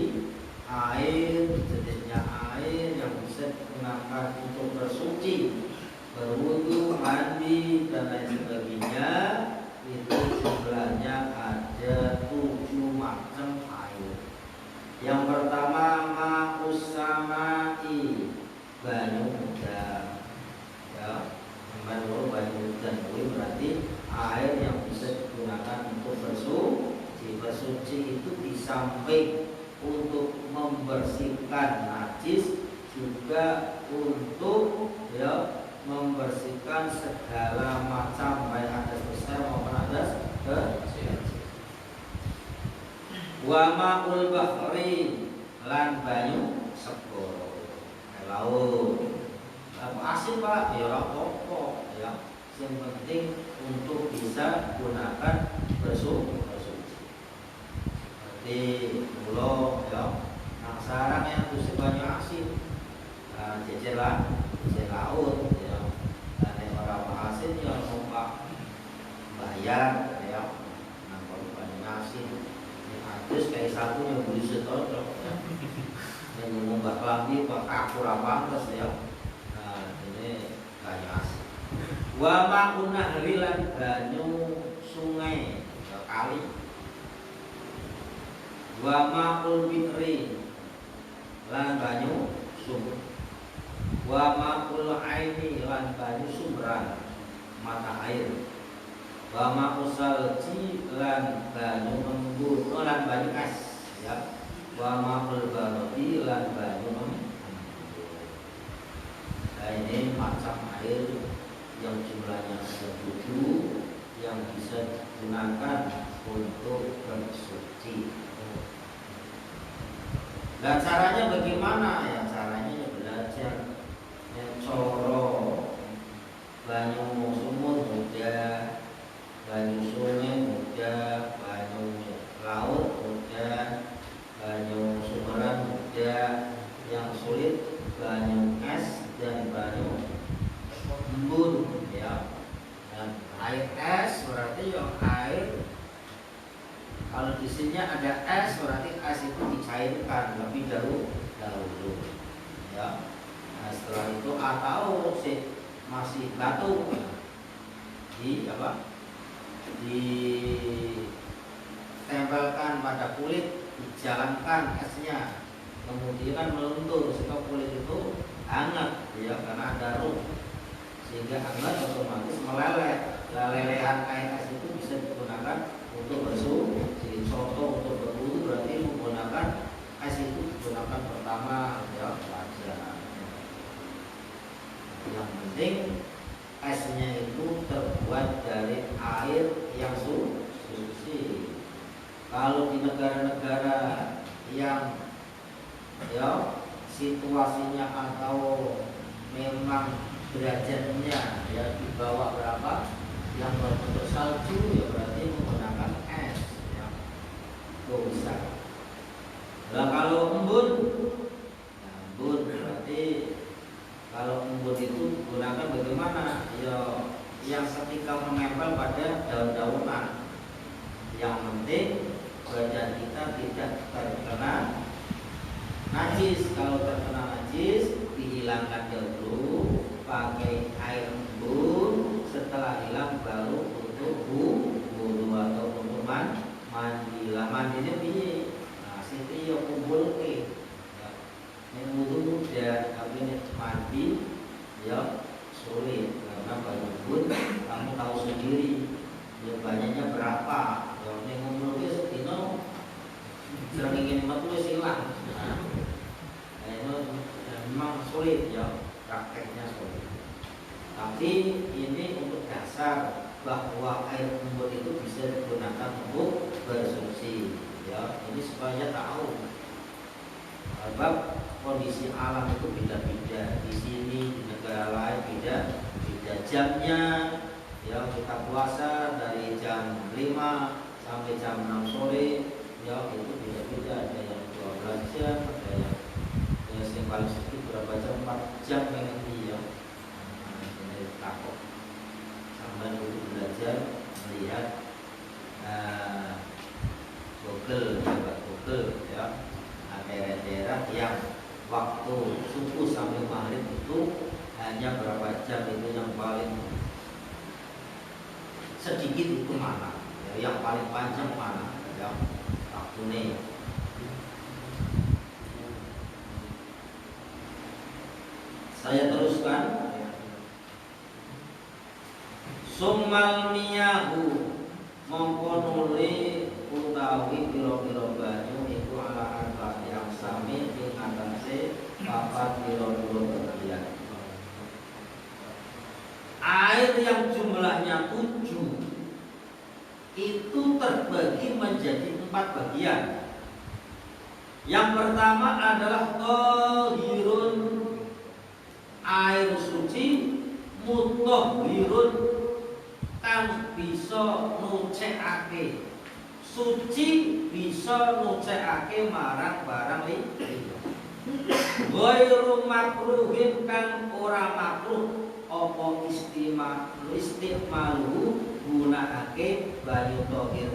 air, jenisnya air yang bisa digunakan untuk bersuci, berwudu, mandi dan lain sebagainya. Itu jumlahnya ada 7 macam air. Yang pertama ma'us samai, banyu udan. Ya, banyu udan itu berarti air yang bisa digunakan untuk bersuci. Bersuci itu di samping untuk membersihkan najis juga untuk ya membersihkan segala macam baik hadas besar maupun hadas kecil. Wa ma'ul bahri lan banyu segara laut. Apa asin Pak? Ya ora apa-apa ya. Yang penting untuk bisa gunakan bersuci. Di pulau ya, nah sarang yang tuh banyu asin, jejer laut ya, dan yang orang asin ya numpak bayar ya, nah kalau banyu asin, yang hadis kayak satu yang beli setocok, ya. Yang ngomong lambi pak akur pantas ya, nah ini banyu asin. Wa ma'un nahri lan banyu sungai ya, kali. Wa ma'ul bikri lan banyu sumur. Wa ma'ul aini lan banyu sumberan mata air. Wa ma'ul salji lan banyu embun lan banyu es ya. wa ma'ul barodi lan banyu mendung. Nah ini macam air yang jumlahnya ada 7 yang bisa digunakan untuk bersuci. Dan caranya bagaimana? Ya caranya ya belajar. Coro banyu sumur mudah, banyu sungai mudah, banyu laut mudah, banyu sumberan mudah. Yang sulit banyu es dan banyu embun ya. Dan air es berarti yang air, kalau di sini ada es berarti es itu dicairkan lebih dahulu ya. Nah, setelah itu atau masih batu ditempelkan pada kulit, dijalankan esnya, kemudian meluntur sehingga kulit itu hangat ya karena ada ruh, sehingga hangat otomatis meleleh. Lelehan air es itu bisa digunakan untuk bersuci. Contoh untuk berwudu berarti menggunakan es itu digunakan pertama ya wajah. Yang penting esnya itu terbuat dari air yang suci. Kalau di negara-negara yang ya situasinya atau memang derajatnya ya di bawah berapa yang berbentuk salju ya berarti menggunakan es ya bisa. Nah kalau embun, ya, embun berarti kalau embun itu gunakan bagaimana ya yang ketika menempel pada daun-daunan. Yang penting badan kita tidak terkena najis. Kalau terkena najis dihilangkan dulu pakai air embun, setelah hilang baru untuk wudu atau untuk mandi. Lah mandinya piye? Nah, siti yo kumpulke. Ya. Nek wudu mudah, tapi nek mandi ya sulit karena banyak embun. Kamu tahu sendiri ya banyaknya berapa. Ya nek ngumpulke sedina jarang ingin metu wis ilang. Nah, itu memang sulit ya, prakteknya sulit. Tapi ini untuk dasar bahwa air embun itu bisa digunakan untuk bersuci. Ya, ini supaya tahu sebab kondisi alam itu beda-beda. Di sini di negara lain beda jamnya. Ya, kita puasa dari jam 5 sampai jam 6 sore. Ya, itu beda-beda. Ada yang 12 jam, ada yang paling sedikit berapa jam, 4 jam yang ini ya. Takut sampai dulu belajar melihat Google ya daerah-daerah yang waktu subuh sampai maghrib itu hanya berapa jam, itu yang paling sedikit itu mana ya, yang paling panjang mana ya waktunya. Saya teruskan. Summal miyahu mongko nuli utawi pira-pira banyu iku ala arbah yang sami ing atase papat pira-pira bagian. Air yang jumlahnya 7 itu terbagi menjadi 4 bagian. Yang pertama adalah tahirun, air suci, mutahhirun, kang bisa nucekake, suci bisa nucekake marang barang liya. Ghairu makruhin, kang ora makruh apa istimalu gunakake banyu tahir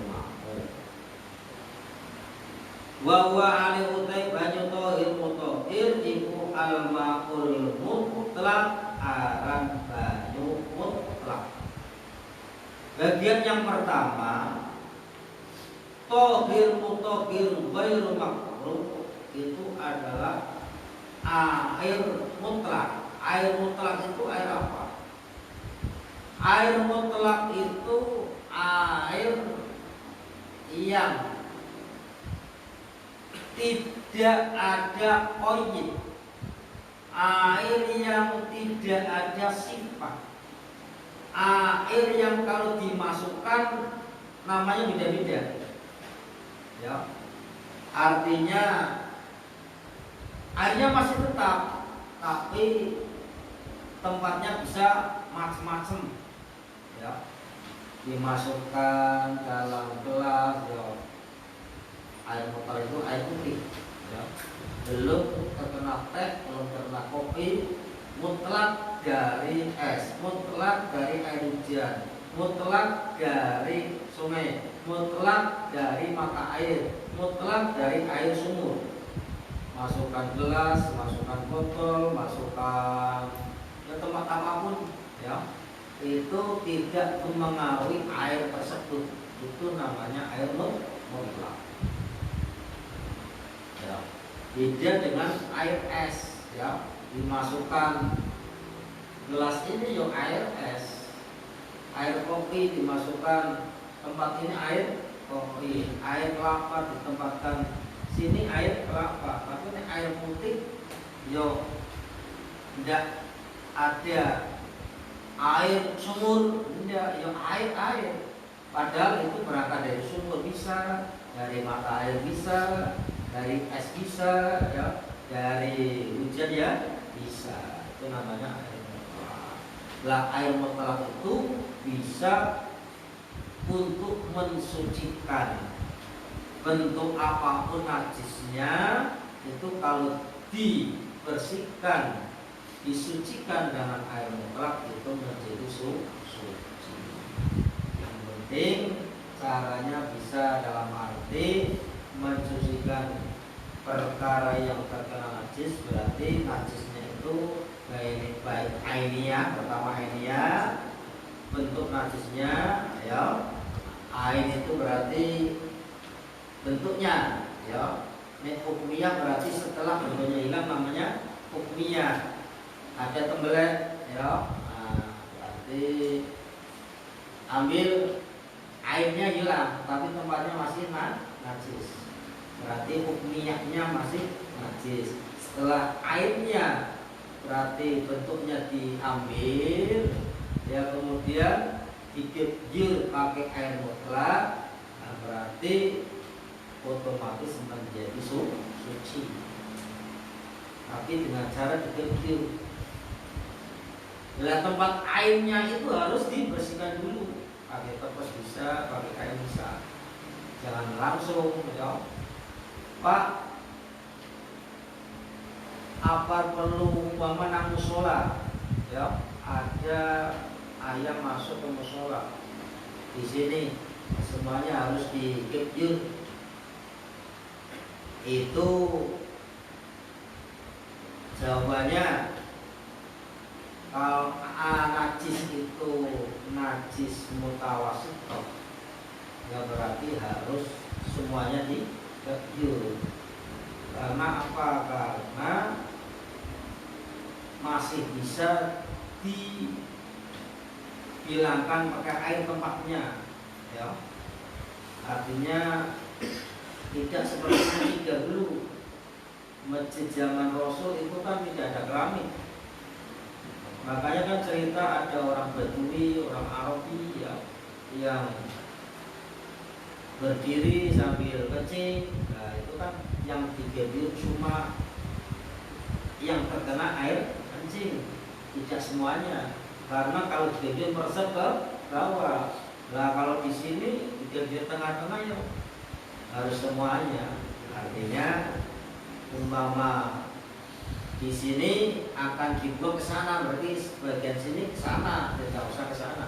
mau. Wa wa ali utai banyu tahir mutahhir iku al-ma'ul mutlaq, aran banyu mutlak. Bagian yang pertama, tahir mutahhir ghairu makruh, itu adalah air mutlak. Air mutlak itu air apa? Air mutlak itu air yang tidak ada koyin, air yang tidak ada sifat, air yang kalau dimasukkan namanya beda-beda. Ya, artinya airnya masih tetap, tapi tempatnya bisa macam-macam. Ya, dimasukkan dalam gelas, ya. Air motor itu air putih, ya. Belum terkena teh, belum terkena kopi, mutlak dari es, mutlak dari air hujan, mutlak dari sungai, mutlak dari mata air, mutlak dari air sumur. Masukkan gelas, masukkan botol, masukkan ke tempat apapun, ya, itu tidak mempengaruhi air tersebut. Itu namanya air mutlak. Ya. Beda dengan air es, ya, dimasukkan gelas ini yo air es, air kopi dimasukkan tempat ini air kopi, air kelapa ditempatkan sini air kelapa, tapi ini air putih yo tidak ada air sumur, tidak, yo air, padahal itu berangkat dari sumur bisa, dari mata air bisa, dari es bisa, ya, dari hujan ya bisa. Itu namanya air mutlak. Lah air mutlak itu bisa untuk mensucikan bentuk apapun najisnya, itu kalau dibersihkan, disucikan dengan air mutlak itu menjadi suci. Yang penting caranya bisa dalam arti mensucikan perkara yang terkena najis, berarti najisnya itu baik ainiyah, pertama ainiyah, bentuk najisnya, ya. Ain itu berarti bentuknya, ya. Ini hukmiyah berarti setelah bentuknya hilang namanya hukmiyah. Ada tembelet, ya. Nah, berarti ambil airnya hilang, tapi tempatnya masih najis. Berarti hukmiyahnya masih najis. Setelah airnya berarti bentuknya diambil, ya, kemudian diguyur pakai air mutlak, nah, berarti otomatis menjadi suci. Tapi dengan cara diguyur. Bila tempat airnya itu harus dibersihkan dulu, pakai tepes bisa, pakai air bisa. Jangan langsung, ya. Pak, apa perlu umpama nang musola, ya, ada ayam masuk ke musola, di sini semuanya harus diguyur. Itu jawabannya, kalau najis itu najis mutawasit, ya berarti harus semuanya diguyur. Karena apa? Karena masih bisa dihilangkan pakai air tempatnya, ya. Artinya tidak seperti masjid dulu. Masjid zaman Rasul itu kan tidak ada keramik. Makanya kan cerita ada orang Badui, orang Arabi, ya, yang berdiri sambil kencing. Nah, itu kan yang diguyur cuma yang terkena air kencing, tidak semuanya. Karena kalau diguyur meresap ke bawah. Nah, kalau di sini diguyur tengah-tengah, ya harus semuanya. Artinya umpama di sini akan dibuang ke sana, berarti bagian sini ke sana, tidak usah ke sana.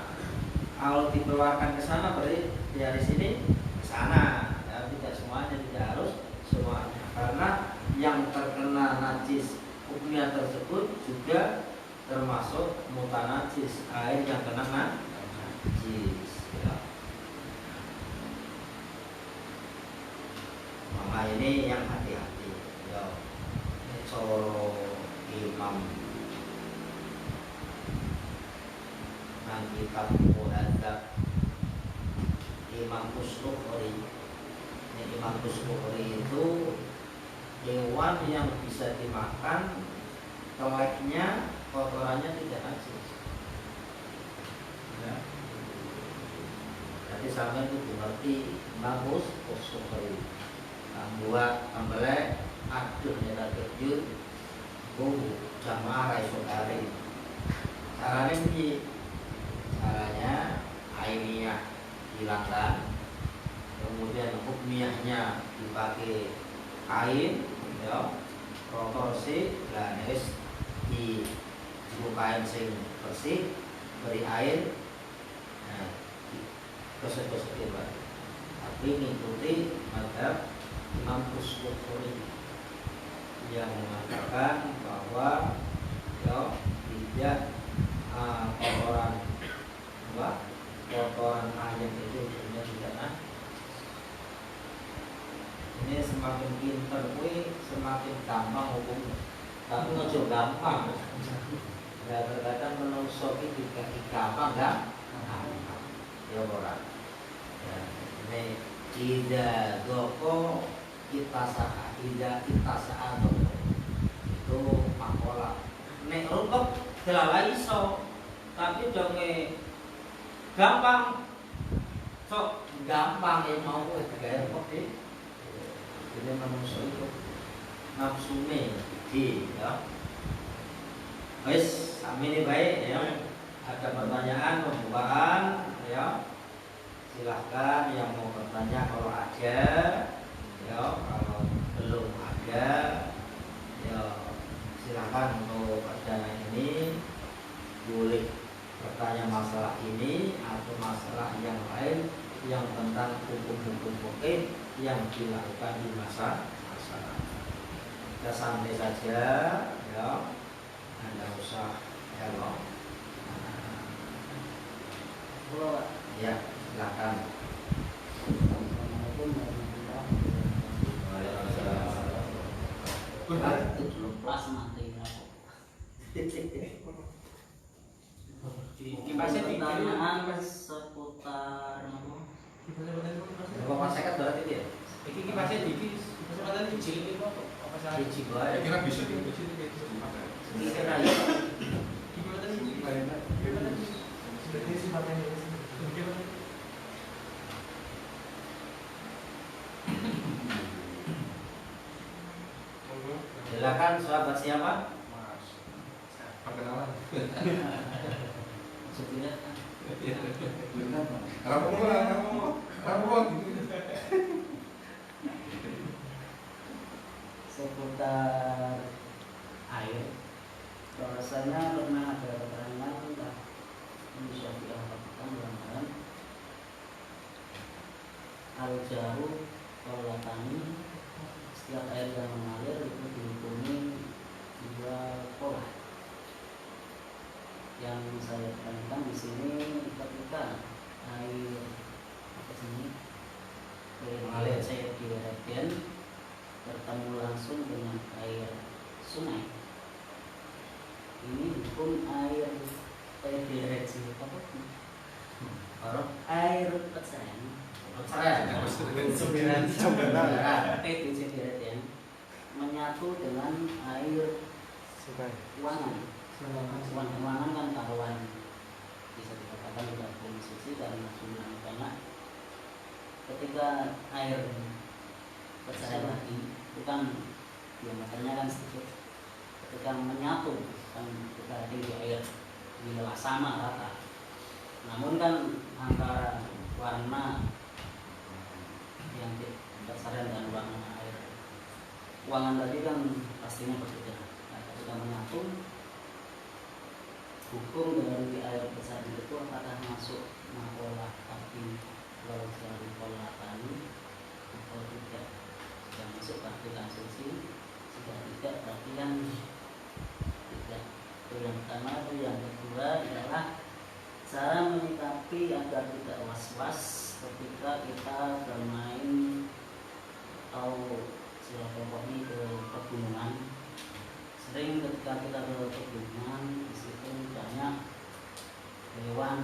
Kalau dikeluarkan ke sana berarti dari sini ke sana, ya, tidak semuanya, tidak harus semuanya. Karena yang terkena najis hukumnya tersebut juga termasuk mutanajis, air yang kena najis, ya. Maka ini yang hati-hati, ya. Solo Imam nang kitab Muhadzab Imam Kuslukhori. Imam Kuslukhori itu hewan yang bisa dimakan, keleknya, kotorannya tidak najis. Ya. Jadi sampai itu berarti bagus kosong buat ambelek aduh nyata terjun jamaah saudari. Caranya ini, caranya airnya hilangkan, kemudian hukmiyahnya dipakai kain, ya, proporsi, dan harus di kain sing bersih, beri air, nah, gosok-gosokin Pak. Tapi mengikuti madhab Imam Uswaturi yang mengatakan bahwa ya tidak kotoran ayam itu sebenarnya tidak ini semakin pinter kuwi semakin gampang hukumnya. Tapi ngojo gampang. Ya terkadang menungso iki juga gampang kan? Ya ora. Ya, ini tidak doko kita sah, tidak kita sah itu makola. Nek rungkep delala iso, tapi donge gampang. Sok gampang ya mau kowe gaya kok ini manusia itu nafsunya ya. Wes, amin baik ya. Ada pertanyaan pembukaan ya. Silahkan yang mau bertanya kalau ada ya, kalau belum ada ya silahkan untuk pertanyaan ini boleh bertanya masalah ini atau masalah yang lain yang tentang hukum-hukum fikih yang dilakukan di masa kita santai saja ya, Anda usah hello ya, silakan. Kipasnya pertanyaan seputar Bapak sekat berarti dia. iki kipasnya dikit, kipasnya katanya kecil itu apa salah? Biji bae. Kira bisa di Kira ya. Gimana tadi? Gimana tadi? Seperti sifatnya Silakan sahabat siapa? Mas. Perkenalan. Sebenarnya Rampung. Seputar air, bahwasanya pernah ada keterangan entah ini Syafi'ah katakan dalam al-jaru kolatani, setiap air yang mengalir itu dihukumi 2 pola. Yang saya tekankan di sini ketika air apa sini mengalir saya di Regen bertemu langsung dengan air sungai, ini hukum air direct apa? Air pecahan. PDC menyatu dengan air Wangan. Wangan kan karuan, bisa dikatakan juga suci karena jumlahnya banyak. Ketika air percaya lagi, bukan diameternya kan sedikit. Ketika menyatu kan kita tinggi air bila sama rata. Namun kan antara warna yang tersaran dengan warna air Wangan tadi kan pastinya berbeda. Nah, ketika menyatu, hukum dari air besar itu apakah masuk makolah tapi kalau dari pola tani atau tidak? Jika masuk berarti kan suci, jika tidak berarti kan tidak. Itu yang pertama. Itu yang kedua adalah cara menyikapi agar tidak was-was ketika kita bermain atau silaturahmi ke pegunungan. Sering ketika kita ke pegunungan, di situ banyak hewan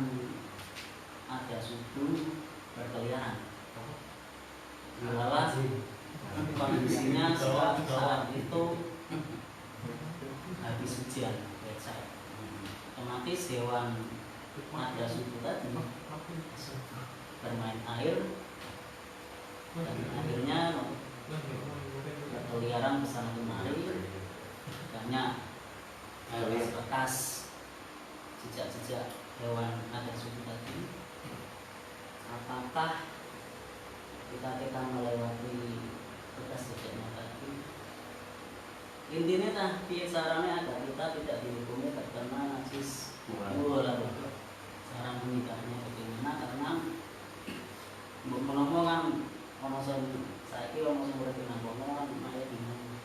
ada sudu berkeliaran. Adalah kondisinya saat itu habis hujan biasa, otomatis hewan nada suku tadi bermain air dan akhirnya berkeliaran kesana kemari, banyak bekas jejak-jejak hewan nada suku tadi. Apakah kita melewati bekas jejaknya tadi? Intinya nah, caranya agar kita tidak dihukumi terkena najis bola. Cara menikahnya bagaimana? Karena ngomong kan saya kira ngomong berarti ngomong saya bingung.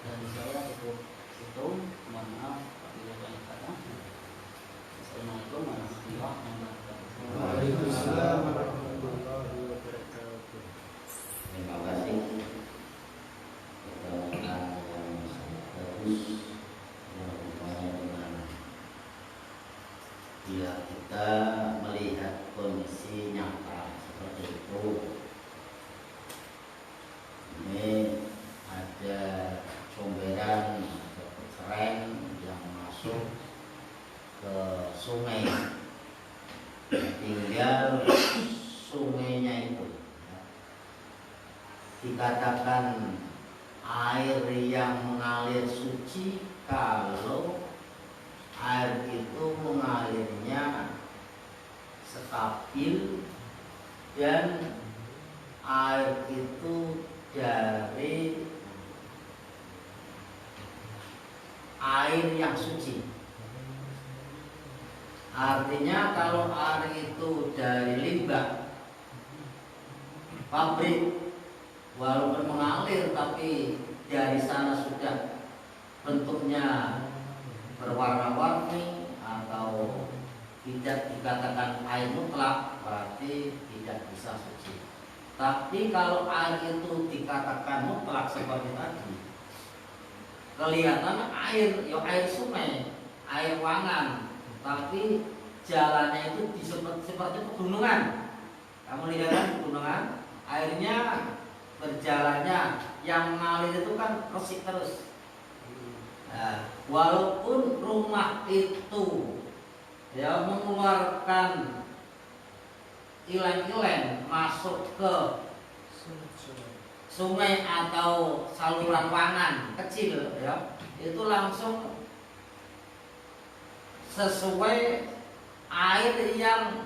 Dari saya cukup itu, mohon maaf apabila banyak kata. Assalamualaikum warahmatullahi wabarakatuh. Waalaikumsalam warahmatullahi wabarakatuh. Terima kasih. Keterangan yang sangat bagus yang hubungannya dengan bila kita melihat kondisi nyata seperti itu. Ini ada comberan atau keren yang masuk ke sungai, tinggal sungainya itu ya, dikatakan air yang mengalir suci kalau air itu mengalirnya stabil dan air itu dari air yang suci. Artinya kalau air itu dari limbah pabrik, walaupun mengalir tapi dari sana sudah bentuknya berwarna-warni atau tidak dikatakan air mutlak, berarti tidak bisa suci. Tapi kalau air itu dikatakan mutlak seperti tadi, kelihatan air, ya air sungai, air wangan, tapi jalannya itu seperti pegunungan. Kamu lihat kan pegunungan, airnya berjalannya yang mengalir itu kan resik terus. Nah, walaupun rumah itu ya mengeluarkan ilen-ilen masuk ke sungai atau saluran wangan kecil ya, itu langsung sesuai air yang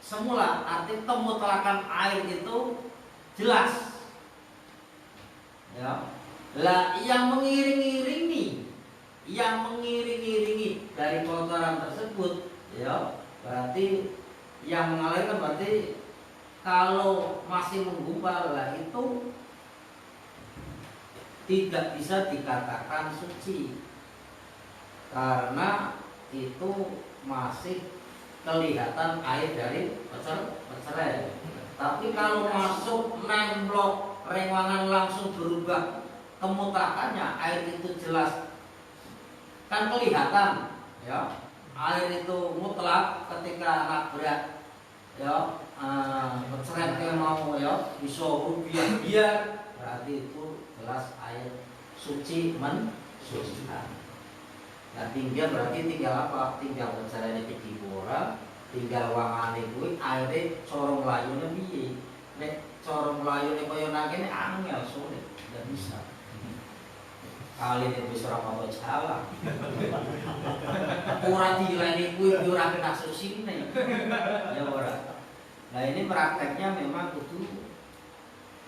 semula. Arti kemutlakan air itu jelas ya. Lah yang mengiring-iringi dari kotoran tersebut ya, berarti yang mengalirkan berarti kalau masih menggumpal, lah itu tidak bisa dikatakan suci karena itu masih kelihatan air dari pecerai. Tapi kalau masuk nemblok renwangan langsung berubah kemutlakannya, air itu jelas kan kelihatan ya, air itu mutlak ketika nabrak ya, pecerai yang mau ya bisa biar berarti itu jelas air suci mensucikan. Nah, tinggal berarti tinggal apa? Tinggal caranya dibora, tinggal wangane kuwi aire corong layune piye. Nek corong layune kaya nangene angel sulit, enggak bisa. Kali ini wis ora apa jalan. Ora dileni kuwi yo ora kena susine. Ya ora. Nah, ini prakteknya memang kudu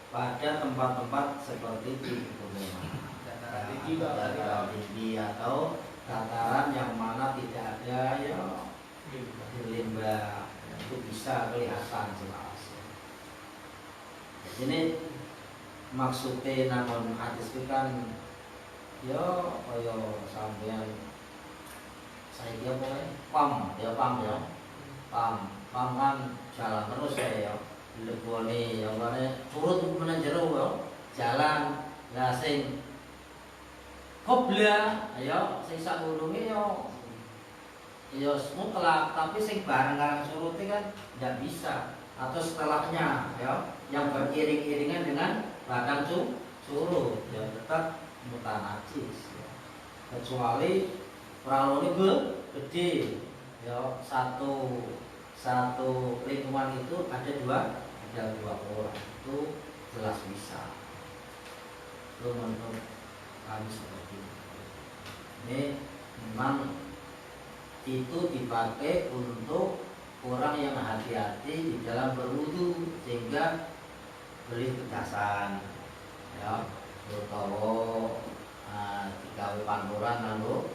pada tempat-tempat seperti di pegunungan. Dataran tinggi atau dataran yang mana tidak ada ya limbah, itu bisa kelihatan jelas. Di sini maksudnya namun hadis itu kan ya kaya sampean saya dia boleh pam kan jalan terus ya lebone yang mana turut menan jero ya jalan lah sing Qobla, ayo, sing sak gulunge yo mutlak, tapi sing bareng-bareng surute kan tidak bisa. Atau setelahnya, ya, yang beriring-iringan dengan batang surut ya tetap mutanajis ya. Kecuali pralone gede ya, satu lingkungan itu ada dua orang itu jelas bisa. Itu menurut kami seperti itu. Ini memang itu dipakai untuk orang yang hati-hati di dalam berwudu sehingga beli kedasan ya, utawa digawe panturan lalu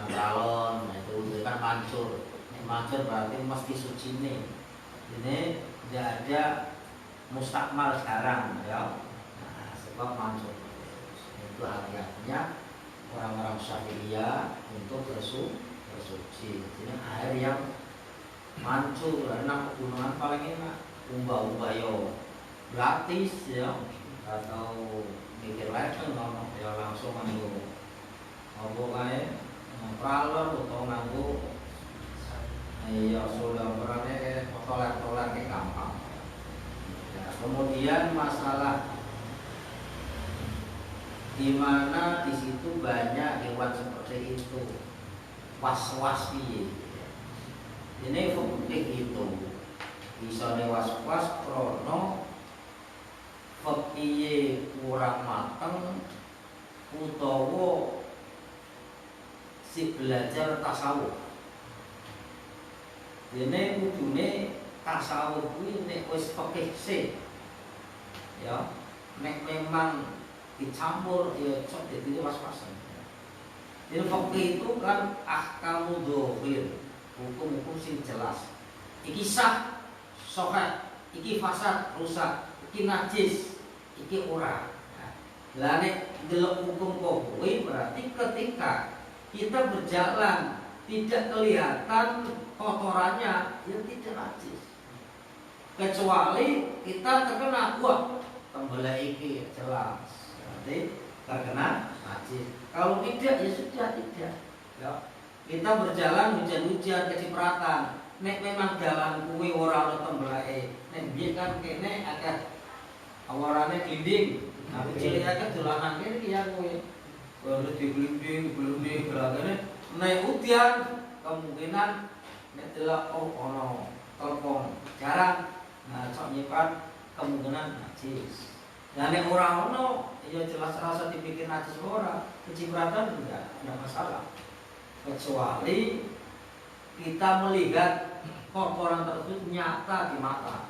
balon, nah itu kan mancur. Mancur berarti mesti suci nih. Ini tidak ada mustakmal sekarang ya. Nah, sebab mancur itu hati-hatinya orang-orang Syafi'iyah untuk bersuci. Ini air yang mancur karena pegunungan paling enak. Umbah-umbah yo gratis ya, atau mikir lagi ya langsung nganggo apa kae pralon atau nganggo iya sudah berane tolar ke gampang. Ya, kemudian masalah di mana di situ banyak hewan seperti itu, was-was piye. Ini fikih itu bisa was-was krono fikih kurang mateng utawa si belajar tasawuf. Dene kudune tasawuf kuwi nek wis fikih sih ya, nek memang dicampur ya cocok jadi was-wasan. Jadi fikih itu kan ahkamu dzahir, hukum-hukum sing jelas. Iki sah, sahih, iki fasad, rusak, iki najis, iki ora. Lah nek delok hukum kok kuwi berarti ketika kita berjalan tidak kelihatan kotorannya, ya tidak najis. Kecuali kita terkena buah tembelah iki jelas, berarti terkena najis. Kalau tidak ya sudah tidak. Ya. Kita berjalan hujan-hujan kecipratan. Nek memang jalan kuwi ora ono tembelahe. Nek biyen kan kene akeh awarane glinding. Nah, cilik akeh dolanan kene ki ya kuwi. Kalau diglinding beragane nek udian kemungkinan nek delok ono telepon jarang. Nah, sok nyipat kemungkinan najis. Nah, nek ora ono ya jelas rasa dipikir najis ora, kecipratan enggak masalah. Kecuali kita melihat kotoran tersebut nyata di mata.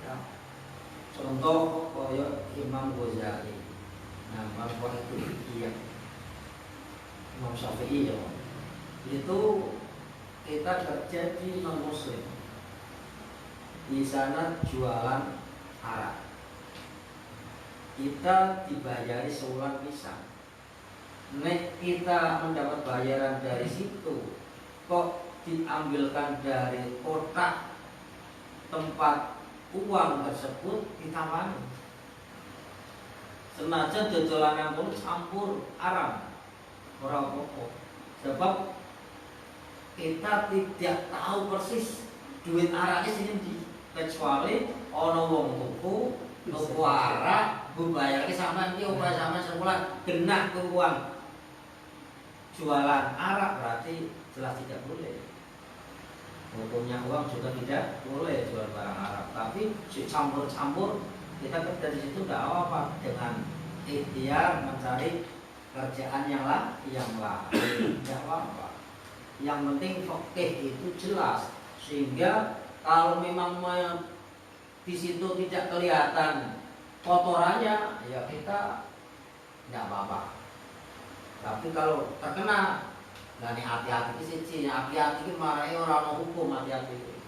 Ya. Contoh koyo Imam Ghazali. Nah, bahwa itu iya. Imam Syafi'i ya. Itu kita kerja di non-muslim. Di sana jualan arak. Kita dibayari sebulan pisang. Nek kita mendapat bayaran dari situ, kok diambilkan dari kotak tempat uang tersebut ditawani. Senajan dodolan yang pun campur aram, orang pokok. Sebab kita tidak tahu persis duit araknya sini, kecuali ono wong tuku arak, bayar sama ini upah sama sebulan genah ke uang. Jualan arak berarti jelas tidak boleh. Hukumnya uang juga tidak boleh jual barang arak. Tapi campur-campur kita kerja di situ tidak apa-apa, dengan ikhtiar mencari kerjaan yang lain tidak apa-apa. Yang penting fikih itu jelas, sehingga kalau memang di situ tidak kelihatan kotorannya, ya kita tidak apa-apa. Tapi kalau terkena, nah ini hati-hati sih, hati-hati itu marahi orang hukum, hati-hati.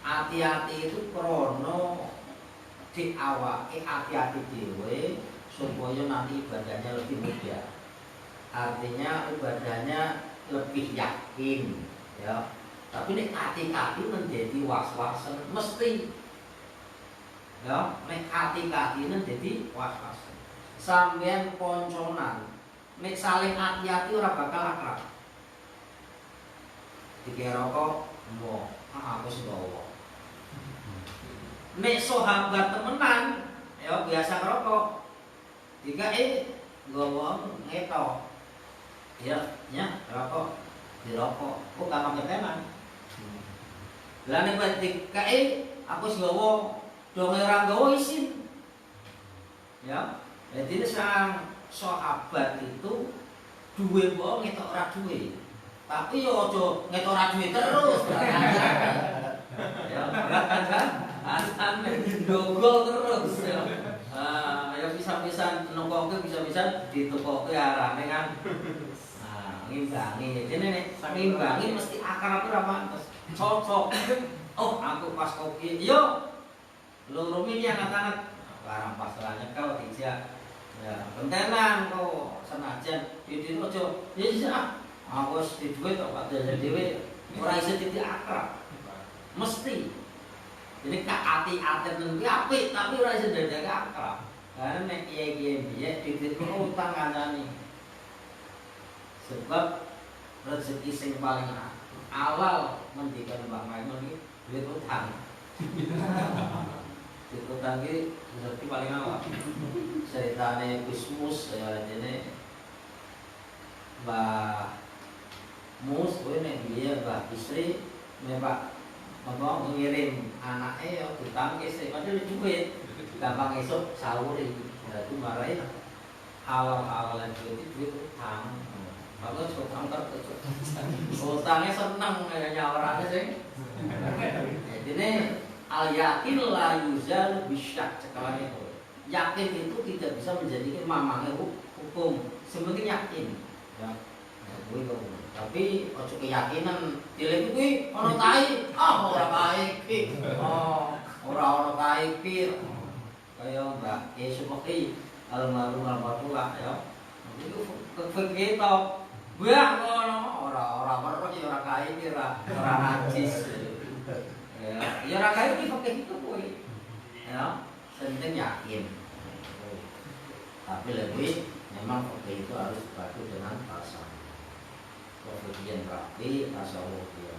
Hati-hati itu krono di awal, hati-hati dewe supaya nanti ibadahnya lebih mudah. Artinya ibadahnya lebih yakin, ya. Tapi nek hati-hati menjadi was-wasan mesti, ya. Nek hati-hati menjadi was-wasan. Sampeyan konconan. Nek saling hati-hati ora bakal akrab. Dikira rokok, mbok, aku sing bawa. Nek sahabat temenan, ya biasa ngerokok. dikai ngomong ngetok ya rokok dirokok kok gampang ketenan lah nek dikai aku segowo dong ora nggawa isin ya jadi sang sahabat itu duwe kok ngetok ora duwe tapi yo aja ngetok ora duwe terus ya kan asane dogol terus ya ya bisa-bisa nongkoke bisa-bisa ditokoke arane kan ngimbangi dene nek ngimbangi mesti akar apa ora pantes cocok oh aku pas kopi yo loro mini anget-anget barang pasalnya kau dijak ya pentenan kau senajan didi ojo ya aku wis di duit kok padha dhewe ora iso titik akrab mesti jadi ati-ati kuwi apik tapi ora iso dadake akrab karena nek kiye-kiye biye titik utang kancane sebab rezeki sing paling awal mendikan Mbak Maimun iki duit utang utang iki rezeki paling awal ceritane Gusmus ya dene Mbak Mus kowe nek biye Mbak istri Mbak apa ngirim anake ya utang kese padahal duit gampang esuk sahuri dadi marai awal-awalan duit utang bagus utang terus utangnya seneng kayaknya orangnya sih jadi al yakin la yuzal bisyak sekarang itu yakin itu tidak bisa menjadikan mamangnya hukum sepenting yakin ya tapi ojo keyakinan dilek kuwi ana tai ora baik iki ora ana tai iki kaya Mbak Sumoki almarhum almarhumah ya itu kegiatan buah ngono ora weruh ya ora kae iki ora najis ya ora kae iki pakai itu kuwi ya penting yakin tapi lebih memang pakai itu harus dipakai dengan pasal kemudian rapi tasawuf ya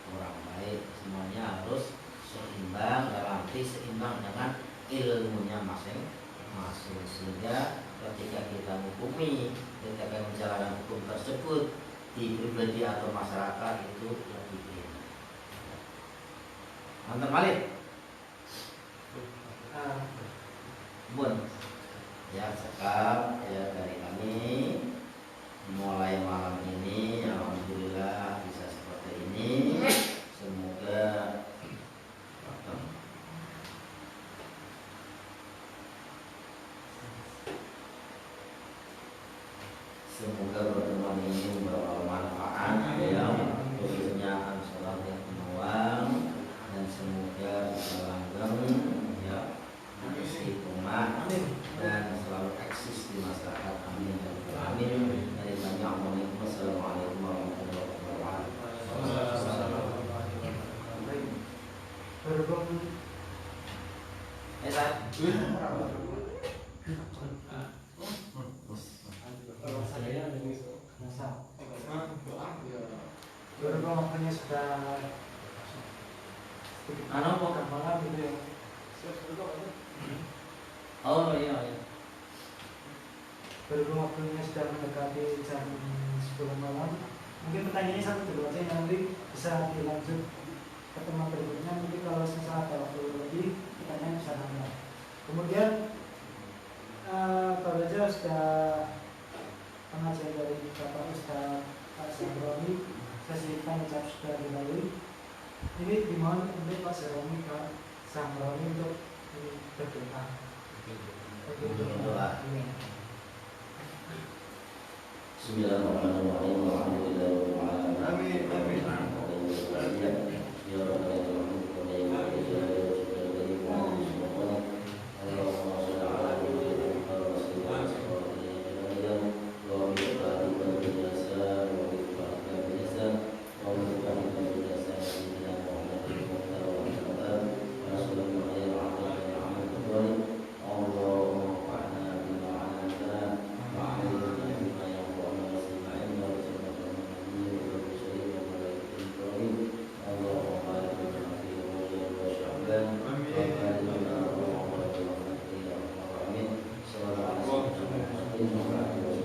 orang baik semuanya harus seimbang dalam arti seimbang dengan ilmunya masing-masing sehingga ketika kita menghukumi ketika menjalankan hukum tersebut di pribadi atau masyarakat itu lebih enak. Antar balik bun ya sekarang ya dari kami mulai malam ini alhamdulillah bisa seperti ini semoga pertemuan ini membawa manfaat ya khususnya sholat yang penuang dan semoga bisa langgeng ya istiqomah dan selalu eksis di masyarakat amin dan amin. Assalamualaikum warahmatullahi wabarakatuh. Berhubung waktunya sudah sedikit malam gitu ya. Oh iya. Berhubung waktunya sudah mendekati jam 10 malam, mungkin pertanyaannya satu dulu aja, nanti bisa dilanjut pertemuan berikutnya. Mungkin kalau sesaat ada waktu lebih, pertanyaan bisa nambah. Kemudian baru aja sudah pengajian dari Bapak Ustaz Pak Syahromi, sesi tanya jawab sudah dilalui. Ini dimohon untuk Pak Syahromi Pak Syahromi untuk berdoa. Bismillahirrahmanirrahim. Amin. Ya Rabbal Terima kasih.